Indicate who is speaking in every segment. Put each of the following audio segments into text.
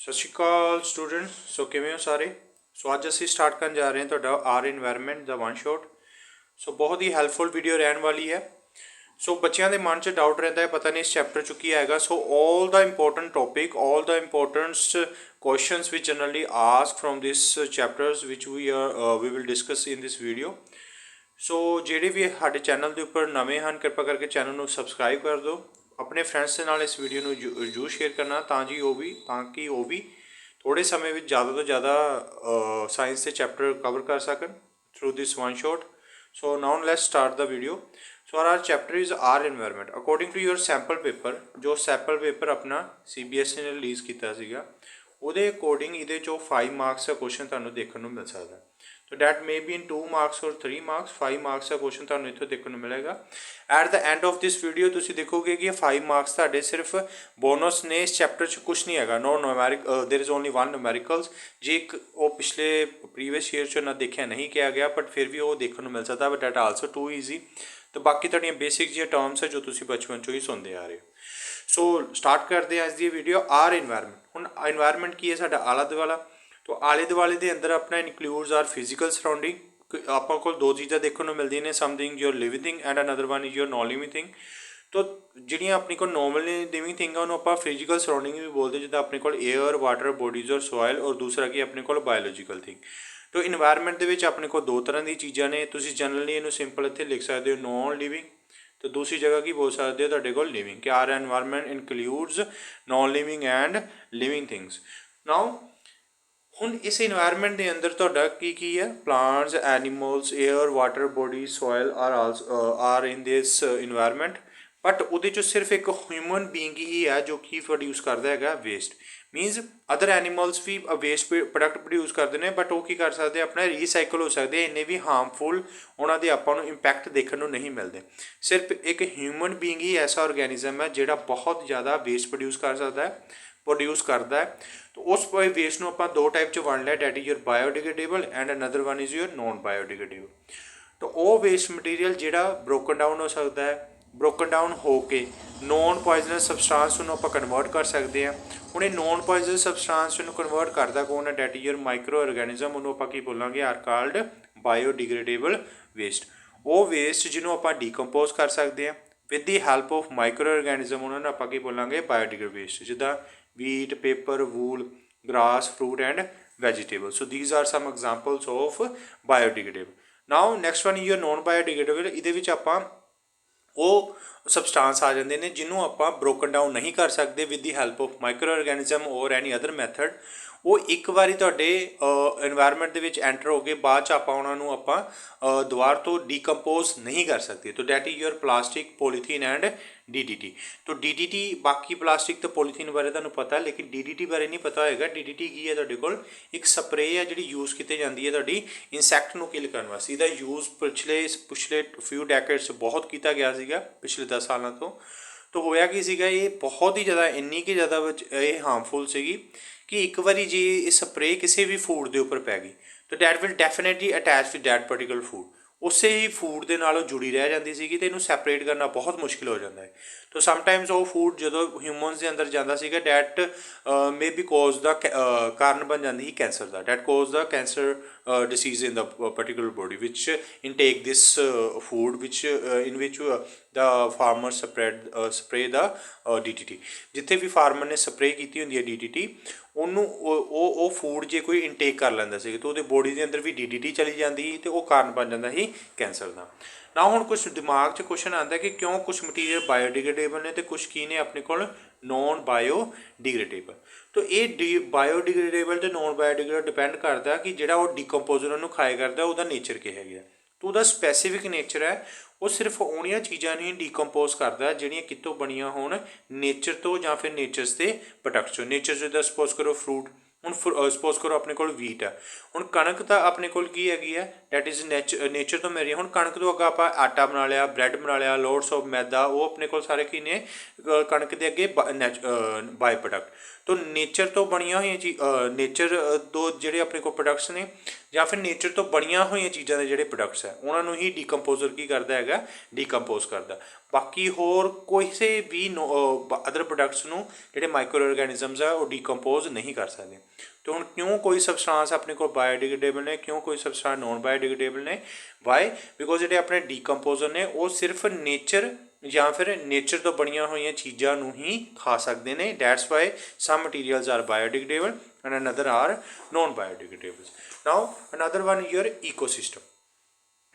Speaker 1: ਸਤਿ ਸ਼੍ਰੀ ਅਕਾਲ ਸਟੂਡੈਂਟ। ਸੋ ਕਿਵੇਂ ਹੋ ਸਾਰੇ। ਸੋ ਅੱਜ ਅਸੀਂ ਸਟਾਰਟ ਕਰਨ ਜਾ ਰਹੇ ਹਾਂ ਤੁਹਾਡਾ ਆਰ ਇਨਵਾਇਰਨਮੈਂਟ ਦਾ ਵਨ ਸ਼ਾਟ। ਸੋ ਬਹੁਤ ਹੀ ਹੈਲਪਫੁਲ ਵੀਡੀਓ ਰਹਿਣ ਵਾਲੀ ਹੈ। ਸੋ ਬੱਚਿਆਂ ਦੇ ਮਨ 'ਚ ਡਾਊਟ ਰਹਿੰਦਾ ਹੈ ਪਤਾ ਨਹੀਂ ਇਸ ਚੈਪਟਰ 'ਚ ਕੀ ਆਏਗਾ। So all the important topic, all the important questions which generally ask from this chapters which we will discuss in this video। ਸੋ ਜਿਹੜੇ ਵੀ ਸਾਡੇ ਚੈਨਲ ਦੇ ਉੱਪਰ ਨਵੇਂ ਹਨ ਕਿਰਪਾ ਕਰਕੇ ਚੈਨਲ ਨੂੰ ਸਬਸਕ੍ਰਾਈਬ ਕਰ ਦਿਓ। ਆਪਣੇ ਫਰੈਂਡਸ ਦੇ ਨਾਲ ਇਸ ਵੀਡੀਓ ਨੂੰ ਜ਼ਰੂਰ ਸ਼ੇਅਰ ਕਰਨਾ ਤਾਂ ਕਿ ਉਹ ਵੀ ਥੋੜ੍ਹੇ ਸਮੇਂ ਵਿੱਚ ਜ਼ਿਆਦਾ ਤੋਂ ਜ਼ਿਆਦਾ ਸਾਇੰਸ ਦੇ ਚੈਪਟਰ ਕਵਰ ਕਰ ਸਕਣ through this one shot. So now let's start the video. So our chapter is our environment according to your sample paper. ਜੋ ਸੈਂਪਲ ਪੇਪਰ ਆਪਣਾ CBSE ਨੇ ਰਿਲੀਜ਼ ਕੀਤਾ ਸੀਗਾ ਉਹਦੇ ਅਕੋਰਡਿੰਗ ਇਹਦੇ 'ਚੋਂ 5 ਮਾਰਕਸ ਦਾ ਕੁਐਸਚਨ ਤੁਹਾਨੂੰ ਦੇਖਣ ਨੂੰ ਮਿਲ ਸਕਦਾ। So that may be in 2 marks or 3 marks. 5 marks the question ਤੁਹਾਨੂੰ ਇੱਥੋਂ ਦੇਖਣ ਨੂੰ ਮਿਲੇਗਾ। At the end of this video ਤੁਸੀਂ ਦੇਖੋਗੇ ਕਿ ਇਹ 5 ਮਾਰਕਸ ਤੁਹਾਡੇ ਸਿਰਫ ਬੋਨਸ ਨੇ। ਇਸ ਚੈਪਟਰ 'ਚ ਕੁਛ ਨਹੀਂ ਹੈਗਾ। ਨੋ numeric, there is only 1 numericals. ਜੇ ਇੱਕ ਉਹ ਪਿਛਲੇ ਪ੍ਰੀਵੀਅਸ ਈਅਰ 'ਚ ਨਾ ਦੇਖਿਆ ਨਹੀਂ ਕਿਹਾ ਗਿਆ ਬਟ ਫਿਰ ਵੀ ਉਹ ਦੇਖਣ ਨੂੰ ਮਿਲ ਸਕਦਾ। But that also too easy. ਤੇ ਬਾਕੀ ਤੁਹਾਡੀਆਂ ਬੇਸਿਕ ਜਿਹੀਆਂ ਟਰਮਸ ਹੈ ਜੋ ਤੁਸੀਂ ਬਚਪਨ 'ਚੋਂ ਹੀ ਸੁਣਦੇ ਆ ਰਹੇ ਹੋ। ਸੋ ਸਟਾਰਟ ਕਰਦੇ ਹਾਂ ਅੱਜ ਦੀ ਵੀਡੀਓ ਆਰ ਇਨਵਾਇਰਨਮੈਂਟ। ਹੁਣ ਇਨਵਾਇਰਨਮੈਂਟ ਕੀ ਹੈ? ਸਾਡਾ ਆਲਾ ਦੁਆਲਾ। ਤੋ ਆਲੇ ਦੁਆਲੇ ਦੇ ਅੰਦਰ ਆਪਣਾ ਇਨਕਲੂਡਸ ਆਰ ਫਿਜ਼ੀਕਲ ਸਰਾਊਂਡਿੰਗ। ਆਪਾਂ ਕੋਲ ਦੋ ਚੀਜ਼ਾਂ ਦੇਖਣ ਨੂੰ ਮਿਲਦੀਆਂ ਨੇ, something your living thing and another one is your non living thing. ਤੋ ਜਿਹੜੀਆਂ ਆਪਣੀ ਕੋਲ ਨੋਰਮਲੀ ਲਿਵਿੰਗ ਥਿੰਗ ਆ ਉਹਨੂੰ ਆਪਾਂ ਫਿਜ਼ੀਕਲ ਸਰਾਊਂਡਿੰਗ ਵੀ ਬੋਲਦੇ, ਜਿੱਦਾਂ ਆਪਣੇ ਕੋਲ ਏਅਰ, ਵਾਟਰ ਬੋਡੀਜ਼ ਔਰ ਸੋਇਲ। ਔਰ ਦੂਸਰਾ ਕੀ ਆਪਣੇ ਕੋਲ ਬਾਇਓਲੋਜੀਕਲ ਥਿੰਗ। ਤੋ ਇਨਵਾਇਰਨਮੈਂਟ ਦੇ ਵਿੱਚ ਆਪਣੇ ਕੋਲ ਦੋ ਤਰ੍ਹਾਂ ਦੀ ਚੀਜ਼ਾਂ ਨੇ। ਤੁਸੀਂ ਜਨਰਲੀ ਇਹਨੂੰ ਸਿੰਪਲ ਇੱਥੇ ਲਿਖ ਸਕਦੇ ਹੋ ਨੋਨ ਲਿਵਿੰਗ। तो दूसरी जगह की बोल सकते हो ਤੁਹਾਡੇ ਕੋਲ ਲਿਵਿੰਗ ਕਿ are environment includes non living and living things. Now ਹੁਣ ਇਸ ਇਨਵਾਇਰਨਮੈਂਟ ਦੇ ਅੰਦਰ ਤੁਹਾਡਾ ਕੀ ਹੈ? Plants, animals, air, water body, soil are in this environment. But ਉਹਦੇ 'ਚੋਂ ਸਿਰਫ ਇੱਕ ਹਿਊਮਨ ਬੀਇੰਗ ਹੀ ਹੈ ਜੋ ਕੀ ਪ੍ਰੋਡਿਊਸ ਕਰਦਾ ਹੈਗਾ ਵੇਸਟ। ਮੀਨਸ ਅਦਰ ਐਨੀਮਲਸ ਵੀ ਵੇਸਟ ਪ੍ਰੋਡਕਟ ਪ੍ਰੋਡਿਊਸ ਕਰਦੇ ਨੇ ਬਟ ਉਹ ਕੀ ਕਰ ਸਕਦੇ ਆਪਣਾ ਰੀਸਾਈਕਲ ਹੋ ਸਕਦੇ। ਇੰਨੇ ਵੀ ਹਾਰਮਫੁਲ ਉਹਨਾਂ ਦੇ ਆਪਾਂ ਨੂੰ ਇੰਪੈਕਟ ਦੇਖਣ ਨੂੰ ਨਹੀਂ ਮਿਲਦੇ। ਸਿਰਫ ਇੱਕ ਹਿਊਮਨ ਬੀਇੰਗ ਹੀ ਐਸਾ ਔਰਗੈਨਿਜ਼ਮ ਹੈ ਜਿਹੜਾ ਬਹੁਤ ਜ਼ਿਆਦਾ ਵੇਸਟ ਪ੍ਰੋਡਿਊਸ ਕਰਦਾ ਹੈ। ਤਾਂ ਉਸ ਵੇਸਟ ਨੂੰ ਆਪਾਂ ਦੋ ਟਾਈਪ 'ਚ ਵੰਡ ਲਿਆ, that is your biodegradable and another one is your non biodegradable. ਤਾਂ ਉਹ ਵੇਸਟ ਮਟੀਰੀਅਲ ਜਿਹੜਾ ਬ੍ਰੋਕਨ ਡਾਊਨ ਹੋ ਸਕਦਾ ਹੈ, ਬ੍ਰੋਕਨ ਡਾਊਨ ਹੋ ਕੇ ਨੋਨ ਪੋਇਜ਼ਨਸ ਸਬਸਟਾਂਸ ਨੂੰ ਆਪਾਂ ਕਨਵਰਟ ਕਰ ਸਕਦੇ ਹਾਂ। ਹੁਣ ਇਹ ਨੋਨ ਪੋਇਜ਼ਨਸ ਸਬਸਟਾਂਸ ਨੂੰ ਕਨਵਰਟ ਕਰਦਾ ਕੌਣ ਹੈ? That is your microorganism. ਉਹਨੂੰ ਆਪਾਂ ਕੀ ਬੋਲਾਂਗੇ? Are called biodegradable waste. ਉਹ ਵੇਸਟ ਜਿਹਨੂੰ ਆਪਾਂ ਡੀਕੰਪੋਜ਼ ਕਰ ਸਕਦੇ ਹਾਂ with the help of microorganism, ਉਹਨਾਂ ਨੂੰ ਆਪਾਂ ਕੀ ਬੋਲਾਂਗੇ? Biodegradable waste. ਜਿੱਦਾਂ wheat, paper, wool, grass, fruit and vegetables. So these are some examples of biodegradable. Now next one is your non biodegradable। ਇਹਦੇ ਵਿੱਚ ਆਪਾਂ ਉਹ ਸਬਸਟਾਂਸ ਆ ਜਾਂਦੇ ਨੇ ਜਿਹਨੂੰ ਆਪਾਂ ਬ੍ਰੋਕਨ ਡਾਊਨ ਨਹੀਂ ਕਰ ਸਕਦੇ with the help of microorganism or any other method. ਉਹ ਇੱਕ ਵਾਰੀ ਤੁਹਾਡੇ ਇਨਵਾਇਰਨਮੈਂਟ ਦੇ ਵਿੱਚ ਐਂਟਰ ਹੋ ਕੇ ਬਾਅਦ 'ਚ ਆਪਾਂ ਉਹਨਾਂ ਨੂੰ ਆਪਾਂ ਦੁਬਾਰਾ ਤੋਂ ਡੀਕੰਪੋਜ਼ ਨਹੀਂ ਕਰ ਸਕਦੇ। ਤੋ that is your plastic, polythene and DDT। ਤੋ DDT ਬਾਕੀ ਪਲਾਸਟਿਕ ਤੇ ਪੋਲੀਥੀਨ ਬਾਰੇ ਤੁਹਾਨੂੰ ਪਤਾ ਲੇਕਿਨ DDT ਬਾਰੇ ਨਹੀਂ ਪਤਾ ਹੋਏਗਾ। DDT ਕੀ ਹੈ? ਤੁਹਾਡੇ ਕੋਲ ਇੱਕ ਸਪਰੇਅ ਹੈ ਜਿਹੜੀ ਯੂਜ਼ ਕੀਤੀ ਜਾਂਦੀ ਹੈ ਤੁਹਾਡੀ ਇਨਸੈਕਟ ਨੂੰ ਕਿਲ ਕਰਨ ਵਾਸਤੇ। ਇਹਦਾ ਯੂਜ਼ ਪਿਛਲੇ ਫਿਊ ਡੈਕੇਡਸ ਬਹੁਤ ਕੀਤਾ ਗਿਆ ਸੀਗਾ, ਪਿਛਲੇ 10 ਸਾਲਾਂ ਤੋਂ। ਤਾਂ ਹੋਇਆ ਕੀ ਸੀਗਾ? ਇਹ ਬਹੁਤ ਹੀ ਜ਼ਿਆਦਾ ਇੰਨੀ ਕਿ ਜ਼ਿਆਦਾ ਇਹ ਹਾਰਮਫੁਲ ਸੀਗੀ ਕਿ ਇੱਕ ਵਾਰੀ ਜੇ ਇਹ ਸਪਰੇਅ ਕਿਸੇ ਵੀ ਫੂਡ ਦੇ ਉੱਪਰ ਪੈ ਗਈ ਤਾਂ that will definitely attach to that particular food. ਉਸੇ ਹੀ ਫੂਡ ਦੇ ਨਾਲ ਉਹ ਜੁੜੀ ਰਹਿ ਜਾਂਦੀ ਸੀਗੀ ਅਤੇ ਇਹਨੂੰ ਸੈਪਰੇਟ ਕਰਨਾ ਬਹੁਤ ਮੁਸ਼ਕਿਲ ਹੋ ਜਾਂਦਾ ਹੈ। ਤਾਂ ਸਮਟਾਈਮਸ ਉਹ ਫੂਡ ਜਦੋਂ ਹਿਊਮਨਸ ਦੇ ਅੰਦਰ ਜਾਂਦਾ ਸੀਗਾ ਡੈਟ ਮੇ ਬੀ ਕੋਜ਼ ਦਾ ਕਾਰਨ ਬਣ ਜਾਂਦੀ ਸੀ ਕੈਂਸਰ ਦਾ। That cause the cancer disease in the particular body which intake this food in which the farmer spray the DDT। ਜਿੱਥੇ ਵੀ ਫਾਰਮਰ ਨੇ ਸਪਰੇਅ ਕੀਤੀ ਹੁੰਦੀ ਹੈ DDT ਉਹਨੂੰ ਉਹ ਫੂਡ ਜੇ ਕੋਈ ਇਨਟੇਕ ਕਰ ਲੈਂਦਾ ਸੀ ਤਾਂ ਉਹਦੇ ਬੋਡੀ ਦੇ ਅੰਦਰ ਵੀ DDT ਚਲੀ ਜਾਂਦੀ ਸੀ ਅਤੇ ਉਹ ਕਾਰਨ ਬਣ ਜਾਂਦਾ ਸੀ ਕੈਂਸਰ ਦਾ। ਨਾ ਹੁਣ ਕੁਛ ਦਿਮਾਗ 'ਚ ਕੁਐਸਚਨ ਆਉਂਦਾ ਕਿ ਕਿਉਂ ਕੁਛ ਮਟੀਰੀਅਲ ਬਾਇਓਡੀਗ੍ਰੇਡੇਬਲ ਨੇ ਅਤੇ ਕੁਛ ਕੀ ਨੇ ਆਪਣੇ ਕੋਲ ਨੋਨ ਬਾਇਓਡੀਗ੍ਰੇਡੇਬਲ। ਤਾਂ ਇਹ ਬਾਇਓਡੀਗ੍ਰੇਡੇਬਲ ਅਤੇ ਨੋਨ ਬਾਇਓਡੀਗ੍ਰੇਡੇਬਲ ਡਿਪੈਂਡ ਕਰਦਾ ਕਿ ਜਿਹੜਾ ਉਹ ਡੀਕੰਪੋਜ਼ਰ ਉਹਨੂੰ ਖਾਏ ਕਰਦਾ ਉਹਦਾ ਨੇਚਰ ਕੀ ਹੈਗਾ। ਤਾਂ ਉਹਦਾ ਸਪੈਸੀਫਿਕ ਨੇਚਰ ਹੈ ਉਹ ਸਿਰਫ ਉਹਨੀਆਂ ਚੀਜ਼ਾਂ ਨੂੰ ਡੀਕੰਪੋਜ਼ ਕਰਦਾ ਜਿਹੜੀਆਂ ਕਿਤੋਂ ਬਣੀਆਂ ਹੋਣ, ਨੇਚਰ ਤੋਂ ਜਾਂ ਫਿਰ ਨੇਚਰਸ ਦੇ ਪ੍ਰੋਡਕਟਸ ਤੋਂ। ਨੇਚਰ ਜਿੱਦਾਂ ਸਪੋਜ਼ ਕਰੋ ਫਰੂਟ, ਹੁਣ ਸਪੋਜ਼ ਕਰੋ ਆਪਣੇ ਕੋਲ ਵੀਟ ਹੈ, ਹੁਣ ਕਣਕ ਤਾਂ ਆਪਣੇ ਕੋਲ ਕੀ ਹੈਗੀ ਹੈ, ਡੈਟ ਇਜ਼ ਨੇਚਰ ਤੋਂ ਮਿਲ ਰਹੀ ਹੈ। ਹੁਣ ਕਣਕ ਤੋਂ ਅੱਗੇ ਆਪਾਂ ਆਟਾ ਬਣਾ ਲਿਆ, ਬ੍ਰੈਡ ਬਣਾ ਲਿਆ, ਲੋਟਸ ਆਫ ਮੈਦਾ, ਉਹ ਆਪਣੇ ਕੋਲ ਸਾਰੇ ਕੀ ਨੇ, ਕਣਕ ਦੇ ਅੱਗੇ ਬਾਈ ਪ੍ਰੋਡਕਟ। ਤਾਂ ਨੇਚਰ ਤੋਂ ਬਣੀਆਂ ਹੋਈਆਂ ਨੇਚਰ ਤੋਂ ਜਿਹੜੇ ਆਪਣੇ ਕੋਲ ਪ੍ਰੋਡਕਟਸ ਨੇ, ਜਾਂ ਫਿਰ ਨੇਚਰ ਤੋਂ ਬਣੀਆਂ ਹੋਈਆਂ ਚੀਜ਼ਾਂ ਦੇ ਜਿਹੜੇ ਪ੍ਰੋਡਕਟਸ ਹੈ ਉਹਨਾਂ ਨੂੰ ਹੀ ਡੀਕੰਪੋਜ਼ਰ ਕੀ ਕਰਦਾ ਹੈਗਾ, ਡੀਕੰਪੋਜ਼ ਕਰਦਾ। ਬਾਕੀ ਹੋਰ ਕਿਸੇ ਵੀ ਅਦਰ ਪ੍ਰੋਡਕਟਸ ਨੂੰ ਜਿਹੜੇ ਮਾਈਕਰੋ ਆਰਗੈਨਿਜ਼ਮਸ ਆ ਉਹ ਡੀਕੰਪੋਜ਼ ਨਹੀਂ ਕਰ ਸਕਦੇ। ਤੇ ਹੁਣ ਕਿਉਂ ਕੋਈ ਸਬਸਟਾਂਸ ਆਪਣੇ ਕੋਲ ਬਾਇਓਡਿਗਰੇਡੇਬਲ ਨੇ, ਕਿਉਂ ਕੋਈ ਸਬਸਟਾਂਸ ਨੋਨ ਬਾਇਓਡਿਗਰੇਡੇਬਲ ਨੇ? ਵਾਈ? ਬਿਕੋਜ਼ ਜਿਹੜੇ ਆਪਣੇ ਡੀਕੰਪੋਜ਼ਰ ਨੇ ਉਹ ਸਿਰਫ ਨੇਚਰ ਜਾਂ ਫਿਰ ਨੇਚਰ ਤੋਂ ਬਣੀਆਂ ਹੋਈਆਂ ਚੀਜ਼ਾਂ ਨੂੰ ਹੀ ਖਾ ਸਕਦੇ ਨੇ। That's why some materials are biodegradable and another are non biodegradable. Now another one your ecosystem.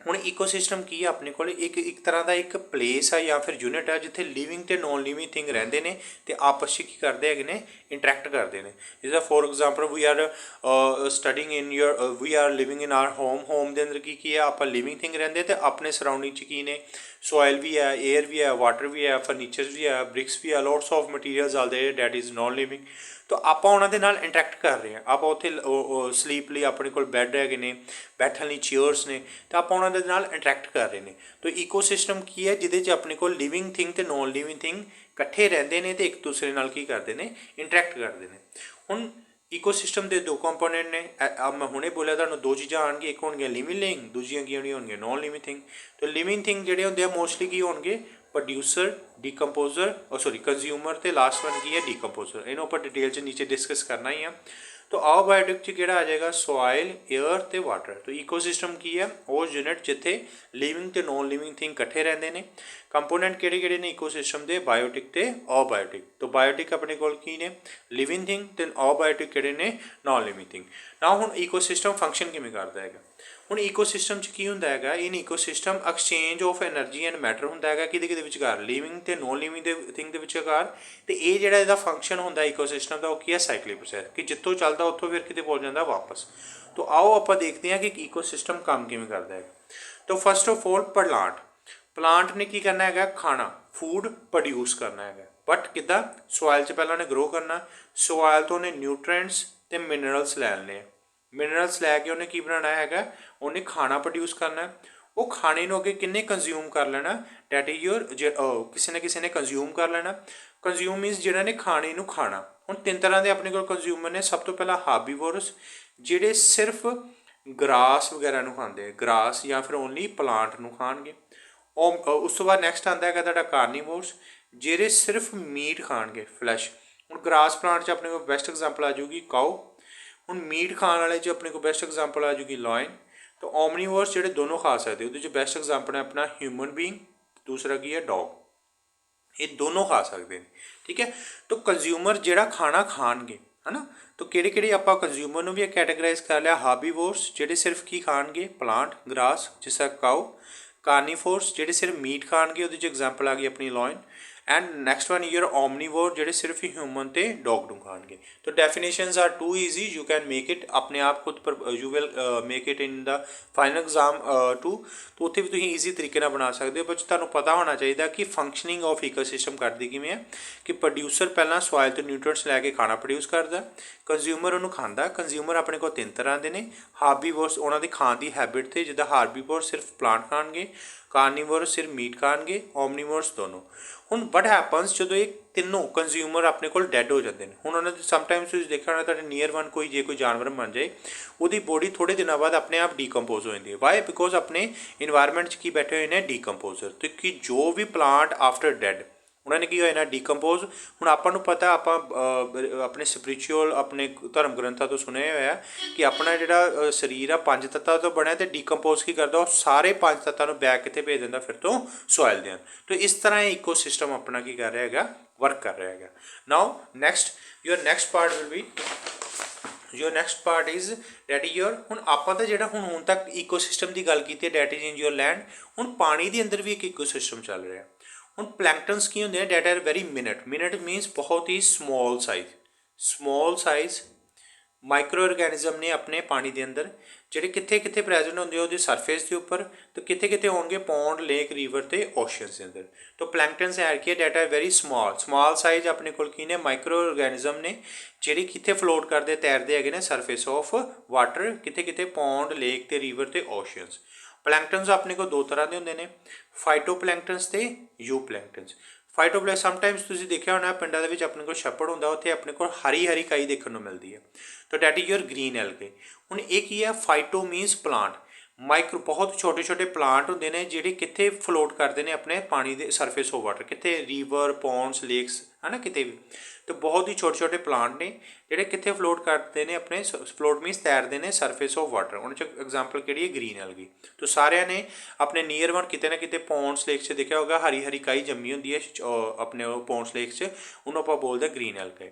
Speaker 1: ਹੁਣ ਈਕੋਸਿਸਟਮ ਕੀ ਹੈ ਆਪਣੇ ਕੋਲ, ਇੱਕ ਤਰ੍ਹਾਂ ਦਾ ਇੱਕ ਪਲੇਸ ਹੈ ਜਾਂ ਫਿਰ ਯੂਨਿਟ ਹੈ ਜਿੱਥੇ ਲਿਵਿੰਗ ਤੇ ਨੋਨ ਲਿਵਿੰਗ ਥਿੰਗ ਰਹਿੰਦੇ ਨੇ ਤੇ ਆਪਸ 'ਚ ਕੀ ਕਰਦੇ ਹੈਗੇ ਨੇ, ਇੰਟਰੈਕਟ ਕਰਦੇ ਨੇ। ਜਿੱਦਾਂ for example we are studying in we are living in our home ਦੇ ਅੰਦਰ ਕੀ ਹੈ, ਆਪਾਂ ਲਿਵਿੰਗ ਥਿੰਗ ਰਹਿੰਦੇ ਤੇ ਆਪਣੇ ਸਰਾਊਂਡਿੰਗ 'ਚ ਕੀ ਨੇ, ਸੋਇਲ ਵੀ ਹੈ, ਏਅਰ ਵੀ ਹੈ, ਵਾਟਰ ਵੀ ਹੈ, ਫਰਨੀਚਰ ਵੀ ਹੈ, ਬ੍ਰਿਕਸ ਵੀ ਹੈ, lots of materials are there that is non living. ਤਾਂ ਆਪਾਂ ਉਹਨਾਂ ਦੇ ਨਾਲ ਇੰਟਰੈਕਟ ਕਰ ਰਹੇ ਹਾਂ। ਆਪਾਂ ਉੱਥੇ ਸਲੀਪ ਲਈ ਆਪਣੇ ਕੋਲ ਬੈੱਡ ਹੈਗੇ ਨੇ, ਬੈਠਣ ਲਈ ਚੇਅਰਸ ਨੇ, ਤਾਂ ਆਪਾਂ ਉਹਨਾਂ ਦੇ ਨਾਲ ਇੰਟਰੈਕਟ ਕਰ ਰਹੇ ਨੇ। ਤਾਂ ਈਕੋਸਿਸਟਮ ਕੀ ਹੈ, ਜਿਹਦੇ 'ਚ ਆਪਣੇ ਕੋਲ ਲਿਵਿੰਗ ਥਿੰਗ ਤੇ ਨੋਨ ਲਿਵਿੰਗ ਥਿੰਗ ਇਕੱਠੇ ਰਹਿੰਦੇ ਨੇ ਤੇ ਇੱਕ ਦੂਸਰੇ ਨਾਲ ਕੀ ਕਰਦੇ ਨੇ, ਇੰਟਰੈਕਟ ਕਰਦੇ ਨੇ। ਹੁਣ ਈਕੋਸਿਸਟਮ ਦੇ ਦੋ ਕੰਪੋਨੈਂਟ ਨੇ, ਮੈਂ ਹੁਣੇ ਬੋਲਿਆ ਤੁਹਾਨੂੰ ਦੋ ਚੀਜ਼ਾਂ ਆਉਣਗੀਆਂ, ਇੱਕ ਹੋਣਗੀਆਂ ਲਿਵਿੰਗ ਥਿੰਗ, ਦੂਜੀਆਂ ਕੀ ਹੋਣਗੀਆਂ ਨੋਨ ਲਿਵਿੰਗ ਥਿੰਗ। ਤਾਂ ਲਿਵਿੰਗ ਥਿੰਗ ਜਿਹੜੇ ਹੁੰਦੇ ਆ ਮੋਸਟਲੀ ਕੀ ਹੋਣਗੇ, ਪ੍ਰੋਡਿਊਸਰ, ਡੀਕੰਪੋਜ਼ਰ, ਸੌਰੀ ਕੰਜ਼ਿਊਮਰ ਤੇ ਲਾਸਟ ਵਨ ਕੀ ਹੈ, ਡੀਕੰਪੋਜ਼ਰ। ਇਹਨੂੰ ਆਪਾਂ ਡਿਟੇਲ 'ਚ ਨੀਚੇ ਡਿਸਕਸ ਕਰਨਾ ਹੀ ਆ। ਤਾਂ ਆਬiotic 'ਚ ਕਿਹੜਾ ਆ ਜਾਏਗਾ, ਸੋਇਲ, ਏਅਰ ਤੇ ਵਾਟਰ। ਤਾਂ ਈਕੋਸਿਸਟਮ ਕੀ ਹੈ, ਉਹ ਯੂਨਿਟ ਜਿੱਥੇ ਲਿਵਿੰਗ ਤੇ ਨੋਨ ਲਿਵਿੰਗ ਥਿੰਗ ਇਕੱਠੇ ਰਹਿੰਦੇ ਨੇ। ਕੰਪੋਨੈਂਟ ਕਿਹੜੇ ਨੇ ਈਕੋਸਿਸਟਮ ਦੇ, ਬਾਇਓਟਿਕ ਤੇ ਆਬiotic। ਤਾਂ ਬਾਇਓਟਿਕ ਆਪਣੇ ਕੋਲ ਕੀ ਨੇ, ਲਿਵਿੰਗ ਥਿੰਗ, ਤੇ ਆਬiotic ਕਿਹੜੇ ਨੇ, ਨੋਨ ਲਿਵਿੰਗ ਥਿੰਗ। ਨਾ ਹੁਣ ਈਕੋਸਿਸਟਮ ਫੰਕਸ਼ਨ ਕਿਵੇਂ ਕਰਦਾ ਹੈਗਾ। ਹੁਣ ਈਕੋਸਿਸਟਮ 'ਚ ਕੀ ਹੁੰਦਾ ਹੈਗਾ, in ecosystem exchange of energy and matter ਹੁੰਦਾ ਹੈਗਾ, ਕਿਹਦੇ ਵਿਚਕਾਰ, ਲਿਵਿੰਗ ਤੇ ਨੋਨ ਲਿਵਿੰਗ ਦੇ ਥਿੰਗ ਦੇ ਵਿਚਕਾਰ। ਤੇ ਇਹ ਜਿਹੜਾ ਇਹਦਾ ਫੰਕਸ਼ਨ ਹੁੰਦਾ ਈਕੋਸਿਸਟਮ ਦਾ, ਉਹ ਕੀ ਹੈ, ਸਾਈਕਲਿਕ ਪ੍ਰੋਸੈਸ, ਕਿ ਜਿੱਥੋਂ ਚੱਲਦਾ ਉੱਥੋਂ ਫਿਰ ਕਿਤੇ ਪਹੁੰਚ ਜਾਂਦਾ ਵਾਪਸ। ਤਾਂ ਆਓ ਆਪਾਂ ਦੇਖਦੇ ਹਾਂ ਕਿ ਈਕੋਸਿਸਟਮ ਕੰਮ ਕਿਵੇਂ ਕਰਦਾ ਹੈ। ਤਾਂ ਫਸਟ ਆਫ ਆਲ ਪਲਾਂਟ ਨੇ ਕੀ ਕਰਨਾ ਹੈਗਾ, ਖਾਣਾ, ਫੂਡ ਪ੍ਰੋਡਿਊਸ ਕਰਨਾ ਹੈਗਾ। ਬਟ ਕਿੱਦਾਂ, ਸੋਇਲ 'ਚ ਪਹਿਲਾਂ ਉਹਨੇ ਗਰੋ ਕਰਨਾ, ਸੋਇਲ ਤੋਂ ਉਹਨੇ ਨਿਊਟ੍ਰੀਐਂਟਸ ਤੇ ਮਿਨਰਲਸ ਲੈ ਲੈਣੇ। ਮਿਨਰਲਸ ਲੈ ਕੇ ਉਹਨੇ ਕੀ ਬਣਾਉਣਾ ਹੈਗਾ, ਉਹਨੇ ਖਾਣਾ ਪ੍ਰੋਡਿਊਸ ਕਰਨਾ। ਉਹ ਖਾਣੇ ਨੂੰ ਅੱਗੇ ਕਿੰਨੇ ਕੰਜ਼ਿਊਮ ਕਰ ਲੈਣਾ, ਡੈਟ ਇਜ਼ ਯੂਰ, ਕਿਸੇ ਨੇ ਕੰਜ਼ਿਊਮ ਕਰ ਲੈਣਾ। ਕੰਜ਼ਿਊਮ ਮੀਨਸ ਜਿਹੜਾ ਨੇ ਖਾਣੇ ਨੂੰ ਖਾਣਾ। ਹੁਣ ਤਿੰਨ ਤਰ੍ਹਾਂ ਦੇ ਆਪਣੇ ਕੋਲ ਕੰਜ਼ਿਊਮਰ ਨੇ। ਸਭ ਤੋਂ ਪਹਿਲਾਂ ਹਾਰਬੀਵੋਰਸ, ਜਿਹੜੇ ਸਿਰਫ ਗਰਾਸ ਵਗੈਰਾ ਨੂੰ ਖਾਂਦੇ, ਗਰਾਸ ਜਾਂ ਫਿਰ ਓਨਲੀ ਪਲਾਂਟ ਨੂੰ ਖਾਣਗੇ। ਉਸ ਤੋਂ ਬਾਅਦ ਨੈਕਸਟ ਆਉਂਦਾ ਹੈਗਾ ਤੁਹਾਡਾ ਕਾਰਨੀਵੋਰਸ, ਜਿਹੜੇ ਸਿਰਫ ਮੀਟ ਖਾਣਗੇ, ਫਲੈਸ਼। ਹੁਣ ਗਰਾਸ ਪਲਾਂਟ 'ਚ ਆਪਣੇ ਕੋਲ ਬੈਸਟ ਐਗਜ਼ਾਮਪਲ ਆ ਜਾਊਗੀ ਕਾਊ। ਹੁਣ ਮੀਟ ਖਾਣ ਵਾਲੇ 'ਚ ਆਪਣੇ ਕੋਲ ਬੈਸਟ ਐਗਜ਼ਾਮਪਲ ਆ ਜਾਊਗੀ ਲਾਇਨ। ਤਾਂ ਓਮਨੀਵੋਰਸ ਜਿਹੜੇ ਦੋਨੋਂ ਖਾ ਸਕਦੇ, ਉਹਦੇ 'ਚ ਬੈਸਟ ਐਗਜ਼ਾਮਪਲ ਹੈ ਆਪਣਾ ਹਿਊਮਨ ਬੀਇੰਗ, ਦੂਸਰਾ ਕੀ ਹੈ, ਡੌਗ। ਇਹ ਦੋਨੋਂ ਖਾ ਸਕਦੇ ਨੇ, ਠੀਕ ਹੈ। ਤਾਂ ਕੰਜ਼ਿਊਮਰ ਜਿਹੜਾ ਖਾਣਾ ਖਾਣਗੇ, ਹੈ ਨਾ। ਤਾਂ ਕਿਹੜੇ ਆਪਾਂ ਕੰਜ਼ਿਊਮਰ ਨੂੰ ਵੀ ਕੈਟਾਗਰਾਈਜ਼ ਕਰ ਲਿਆ। ਹਾਰਬੀਵੋਰਸ ਜਿਹੜੇ ਸਿਰਫ ਕੀ ਖਾਣਗੇ, ਪਲਾਂਟ, ਗਰਾਸ, ਜਿਸ ਤਰ੍ਹਾਂ ਕਾਊ। ਕਾਰਨੀਫੋਰਸ ਜਿਹੜੇ ਸਿਰਫ ਮੀਟ ਖਾਣਗੇ, ਉਹਦੇ 'ਚ ਐਗਜ਼ਾਮਪਲ ਆ ਗਈ ਆਪਣੀ lion. And next one your omnivore, ਜਿਹੜੇ ਸਿਰਫ ਹਿਊਮਨ ਤੇ ਡੌਗ ਨੂੰ ਖਾਣਗੇ। ਤਾਂ definitions are too easy, you can make it ਆਪਣੇ ਆਪ ਖੁਦ, you will make it in the final exam too. ਤਾਂ ਉੱਥੇ ਵੀ ਤੁਸੀਂ ਈਜ਼ੀ ਤਰੀਕੇ ਨਾਲ ਬਣਾ ਸਕਦੇ ਹੋ। ਪਰ ਤੁਹਾਨੂੰ ਪਤਾ ਹੋਣਾ ਚਾਹੀਦਾ ਕਿ ਫੰਕਸ਼ਨਿੰਗ ਆਫ ਈਕੋਸਿਸਟਮ ਕਰਦੀ ਕਿਵੇਂ ਹੈ, ਕਿ ਪ੍ਰੋਡਿਊਸਰ ਪਹਿਲਾਂ ਸੋਇਲ ਤੋਂ ਨਿਊਟ੍ਰੀਐਂਟਸ ਲੈ ਕੇ ਖਾਣਾ ਪ੍ਰੋਡਿਊਸ ਕਰਦਾ, ਕੰਜ਼ਿਊਮਰ ਉਹਨੂੰ ਖਾਂਦਾ। ਕੰਜ਼ਿਊਮਰ ਆਪਣੇ ਕੋਲ ਤਿੰਨ ਤਰ੍ਹਾਂ ਦੇ ਨੇ। ਹਾਰਬੀਵੋਰਸ ਉਹਨਾਂ ਦੀ ਖਾਣ ਦੀ ਹੈਬਿਟ 'ਤੇ, ਜਿੱਦਾਂ ਹਾਰਬੀਵੋਰਸ ਸਿਰਫ ਪਲਾਂਟ ਖਾਣਗੇ, ਕਾਰਨੀਵੋਰਸ ਸਿਰਫ ਮੀਟ ਖਾਣਗੇ, ਓਮਨੀਵੋਰਸ ਦੋਨੋਂ। ਹੁਣ ਵਟ ਹੈਪਨਸ, ਜਦੋਂ ਇਹ ਤਿੰਨੋਂ ਕੰਜ਼ਿਊਮਰ ਆਪਣੇ ਕੋਲ ਡੈਡ ਹੋ ਜਾਂਦੇ ਨੇ। ਹੁਣ ਉਹਨਾਂ ਦੇ ਸਮਟਾਈਮਸ ਤੁਸੀਂ ਦੇਖਿਆ ਹੋਣਾ ਤੁਹਾਡੇ ਨੀਅਰ ਵਨ ਕੋਈ ਜਾਨਵਰ ਬਣ ਜਾਏ, ਉਹਦੀ ਬੋਡੀ ਥੋੜ੍ਹੇ ਦਿਨਾਂ ਬਾਅਦ ਆਪਣੇ ਆਪ ਡੀਕੰਪੋਜ਼ ਹੋ ਜਾਂਦੀ ਹੈ। ਵਾਈ? ਬਿਕੋਜ਼ ਆਪਣੇ ਇਨਵਾਇਰਮੈਂਟ 'ਚ ਕੀ ਬੈਠੇ ਹੋਏ ਨੇ, ਡੀਕੰਪੋਜ਼ਰ। ਤੇ ਕਿ ਜੋ ਵੀ ਪਲਾਂਟ ਆਫਟਰ ਡੈਡ, ਉਹਨਾਂ ਨੇ ਕੀ ਹੋਇਆ ਨਾ, ਡੀਕੰਪੋਜ਼। ਹੁਣ ਆਪਾਂ ਨੂੰ ਪਤਾ, ਆਪਾਂ ਆਪਣੇ ਸਪਿਰਿਚੁਅਲ ਆਪਣੇ ਧਰਮ ਗ੍ਰੰਥਾਂ ਤੋਂ ਸੁਣਿਆ ਹੋਇਆ ਕਿ ਆਪਣਾ ਜਿਹੜਾ ਸਰੀਰ ਆ 5 ਤੱਤਾਂ ਤੋਂ ਬਣਿਆ, ਤੇ ਡੀਕੰਪੋਜ਼ ਕੀ ਕਰਦਾ, ਉਹ ਸਾਰੇ 5 ਤੱਤਾਂ ਨੂੰ ਬੈਕ ਕਿੱਥੇ ਭੇਜ ਦਿੰਦਾ, ਫਿਰ ਤੋਂ ਸੋਇਲ ਦੇ। ਤਾਂ ਇਸ ਤਰ੍ਹਾਂ ਇਹ ਈਕੋਸਿਸਟਮ ਆਪਣਾ ਕੀ ਕਰ ਰਿਹਾ ਹੈਗਾ, ਵਰਕ ਕਰ ਰਿਹਾ ਹੈਗਾ। Now next, your next part will be, your next part is that is your. ਹੁਣ ਆਪਾਂ ਤਾਂ ਜਿਹੜਾ ਹੁਣ ਤੱਕ ਈਕੋਸਿਸਟਮ ਦੀ ਗੱਲ ਕੀਤੀ ਹੈ, that is in your land. ਹੁਣ ਪਾਣੀ ਦੇ ਅੰਦਰ ਵੀ ਇੱਕ ਈਕੋਸਿਸਟਮ ਚੱਲ ਰਿਹਾ। ਹੁਣ ਪਲੈਂਕਟਨਸ ਕੀ ਹੁੰਦੇ ਨੇ, that are very minute means ਬਹੁਤ ਹੀ ਸਮੋਲ ਸਾਈਜ਼ ਮਾਈਕਰੋ ਆਰਗੈਨਿਜ਼ਮ ਨੇ ਆਪਣੇ ਪਾਣੀ ਦੇ ਅੰਦਰ, ਜਿਹੜੇ ਕਿੱਥੇ ਕਿੱਥੇ ਪ੍ਰੈਜ਼ੈਂਟ ਹੁੰਦੇ ਆ ਉਹਦੀ ਸਰਫੇਸ ਦੇ ਉੱਪਰ, ਤੇ ਕਿੱਥੇ ਕਿੱਥੇ ਹੋਣਗੇ ਪੌਂਡ, ਲੇਕ, ਰਿਵਰ ਤੇ ਓਸ਼ਨਸ ਦੇ ਅੰਦਰ। ਤਾਂ ਪਲੈਂਕਟਨਸ ਹੈ ਕੀ that are very small size ਆਪਣੇ ਕੋਲ ਕੀ ਨੇ ਮਾਈਕਰੋ ਆਰਗੈਨਿਜ਼ਮ ਨੇ ਜਿਹੜੇ ਕਿੱਥੇ ਫਲੋਟ ਕਰਦੇ ਤੈਰਦੇ ਹੈਗੇ ਨੇ ਸਰਫੇਸ ਆਫ ਵਾਟਰ, ਕਿੱਥੇ ਕਿੱਥੇ ਪੌਂਡ, ਲੇਕ ਤੇ ਰਿਵਰ ਤੇ ਓਸ਼ਨਸ। ਪਲੈਂਕਟਨਸ ਆਪਣੇ ਕੋਲ ਦੋ ਤਰ੍ਹਾਂ ਦੇ ਹੁੰਦੇ ਨੇ, ਫਾਈਟੋਪਲੈਂਕਟਨਸ ਤੇ ਯੂਪਲੈਂਕਟਨਸ। ਫਾਈਟੋਪਲੈਂਕਟਨਸ ਸਮਟਾਈਮਸ ਤੁਸੀਂ ਦੇਖਿਆ ਹੋਣਾ ਪਿੰਡਾਂ ਦੇ ਵਿੱਚ ਆਪਣੇ ਕੋਲ ਛੱਪੜ ਹੁੰਦਾ, ਉੱਥੇ ਆਪਣੇ ਕੋਲ ਹਰੀ ਹਰੀ ਕਾਈ ਦੇਖਣ ਨੂੰ ਮਿਲਦੀ ਹੈ, ਤਾਂ ਡੈਟ ਇਜ਼ ਯੂਰ ਗ੍ਰੀਨ ਐਲਗੇ। ਹੁਣ ਇਹ ਕੀ ਹੈ, ਫਾਈਟੋ ਮੀਨਸ ਪਲਾਂਟ, ਮਾਈਕਰੋ ਬਹੁਤ ਛੋਟੇ ਛੋਟੇ ਪਲਾਂਟ ਹੁੰਦੇ ਨੇ ਜਿਹੜੇ ਕਿੱਥੇ ਫਲੋਟ ਕਰਦੇ ਨੇ ਆਪਣੇ ਪਾਣੀ ਦੇ ਸਰਫੇਸ ਆਫ ਵਾਟਰ, ਕਿੱਥੇ ਰਿਵਰ, ਪੌਂਡਸ, ਲੇਕਸ ਹੈ ਨਾ ਕਿਤੇ ਵੀ। ਤਾਂ ਬਹੁਤ ਹੀ ਛੋਟੇ ਛੋਟੇ ਪਲਾਂਟ ਨੇ ਜਿਹੜੇ ਕਿੱਥੇ ਫਲੋਟ ਕਰਦੇ ਨੇ ਆਪਣੇ, ਫਲੋਟ ਮੀਨਸ ਤੈਰਦੇ ਨੇ ਸਰਫੇਸ ਆਫ ਵਾਟਰ। ਉਹਨਾਂ 'ਚ ਐਗਜ਼ਾਮਪਲ ਕਿਹੜੀ ਹੈ, ਗ੍ਰੀਨ ਐਲਗੀ। ਤਾਂ ਸਾਰਿਆਂ ਨੇ ਆਪਣੇ ਨੀਅਰ ਵਨ ਕਿਤੇ ਨਾ ਕਿਤੇ ਪੌਂਡਸ, ਲੇਕਸ 'ਚ ਦੇਖਿਆ ਹੋਗਾ ਹਰੀ ਹਰੀ ਕਾਈ ਜੰਮੀ ਹੁੰਦੀ ਹੈ ਆਪਣੇ ਉਹ ਪੌਂਡਸ, ਲੇਕਸ 'ਚ, ਉਹਨੂੰ ਆਪਾਂ ਬੋਲਦੇ ਗ੍ਰੀਨ ਐਲਗੇ।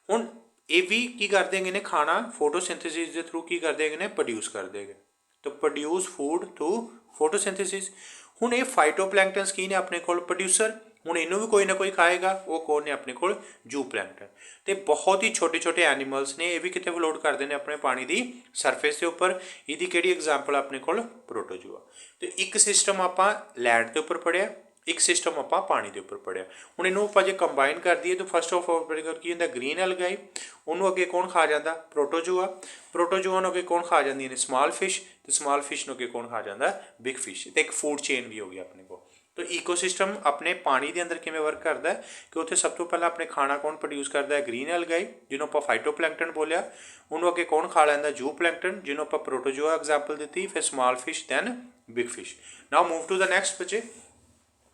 Speaker 1: ਹੁਣ ਇਹ ਵੀ ਕੀ ਕਰਦੇ ਹੈਗੇ ਨੇ, ਖਾਣਾ ਫੋਟੋਸਿੰਥੇਸਿਸ ਦੇ ਥਰੂ ਕੀ ਕਰਦੇ ਹੈਗੇ ਨੇ, ਪ੍ਰੋਡਿਊਸ ਕਰਦੇ ਹੈਗੇ। ਤਾਂ ਪ੍ਰੋਡਿਊਸ ਫੂਡ ਥਰੂ ਫੋਟੋਸਿੰਥੇਸਿਸ। ਹੁਣ ਇਹ ਫਾਈਟੋਪਲੈਂਕਟਨਸ ਕੀ ਨੇ ਆਪਣੇ ਕੋਲ, ਪ੍ਰੋਡਿਊਸਰ। ਹੁਣ ਇਹਨੂੰ ਵੀ ਕੋਈ ਨਾ ਕੋਈ ਖਾਏਗਾ, ਉਹ ਕੌਣ ਨੇ ਆਪਣੇ ਕੋਲ, ਜ਼ੂਪਲੈਂਕਟਨ। ਤੇ ਬਹੁਤ ਹੀ ਛੋਟੇ ਛੋਟੇ ਐਨੀਮਲਸ ਨੇ, ਇਹ ਵੀ ਕਿਤੇ ਫਲੋਟ ਕਰਦੇ ਨੇ ਆਪਣੇ ਪਾਣੀ ਦੀ ਸਰਫੇਸ ਦੇ ਉੱਪਰ। ਇਹਦੀ ਕਿਹੜੀ ਐਗਜ਼ਾਮਪਲ ਆਪਣੇ ਕੋਲ, ਪ੍ਰੋਟੋਜੋਆ। ਤੇ ਇੱਕ ਸਿਸਟਮ ਆਪਾਂ ਲੈਂਡ ਦੇ ਉੱਪਰ ਪੜ੍ਹਿਆ, ਇੱਕ ਸਿਸਟਮ ਆਪਾਂ ਪਾਣੀ ਦੇ ਉੱਪਰ ਪੜ੍ਹਿਆ। ਹੁਣ ਇਹਨੂੰ ਆਪਾਂ ਜੇ ਕੰਬਾਈਨ ਕਰ ਦਈਏ ਤਾਂ ਫਸਟ ਆਫ ਆਲ ਕੀ ਹੁੰਦਾ, ਗ੍ਰੀਨ ਐਲਗਾਈ। ਉਹਨੂੰ ਅੱਗੇ ਕੌਣ ਖਾ ਜਾਂਦਾ, ਪ੍ਰੋਟੋਜੋਆ। ਪ੍ਰੋਟੋਜੋਆ ਨੂੰ ਅੱਗੇ ਕੌਣ ਖਾ ਜਾਂਦੀਆਂ ਨੇ, ਸਮਾਲ ਫਿਸ਼। ਤੇ ਸਮਾਲ ਫਿਸ਼ ਨੂੰ ਅੱਗੇ ਕੌਣ ਖਾ ਜਾਂਦਾ, ਬਿਗ ਫਿਸ਼। ਤੇ ਇੱਕ ਫੂਡ ਚੇਨ ਵੀ ਹੋ ਗਈ ਆਪਣੇ ਕੋਲ। ਤਾਂ ਈਕੋਸਿਸਟਮ ਆਪਣੇ ਪਾਣੀ ਦੇ ਅੰਦਰ ਕਿਵੇਂ ਵਰਕ ਕਰਦਾ ਕਿ ਉੱਥੇ ਸਭ ਤੋਂ ਪਹਿਲਾਂ ਆਪਣੇ ਖਾਣਾ ਕੌਣ ਪ੍ਰੋਡਿਊਸ ਕਰਦਾ ਹੈ, ਗ੍ਰੀਨ ਐਲਗਾਈ ਜਿਹਨੂੰ ਆਪਾਂ ਫਾਈਟੋਪਲੈਂਕਟਨ ਬੋਲਿਆ। ਉਹਨੂੰ ਅੱਗੇ ਕੌਣ ਖਾ ਲੈਂਦਾ, ਜ਼ੂਪਲੈਂਕਟਨ ਜਿਹਨੂੰ ਆਪਾਂ ਪ੍ਰੋਟੋਜੋਆ ਐਗਜ਼ਾਮਪਲ ਦਿੱਤੀ, ਫਿਰ small fish, then big fish. Now move to the next ਬੱਚੇ।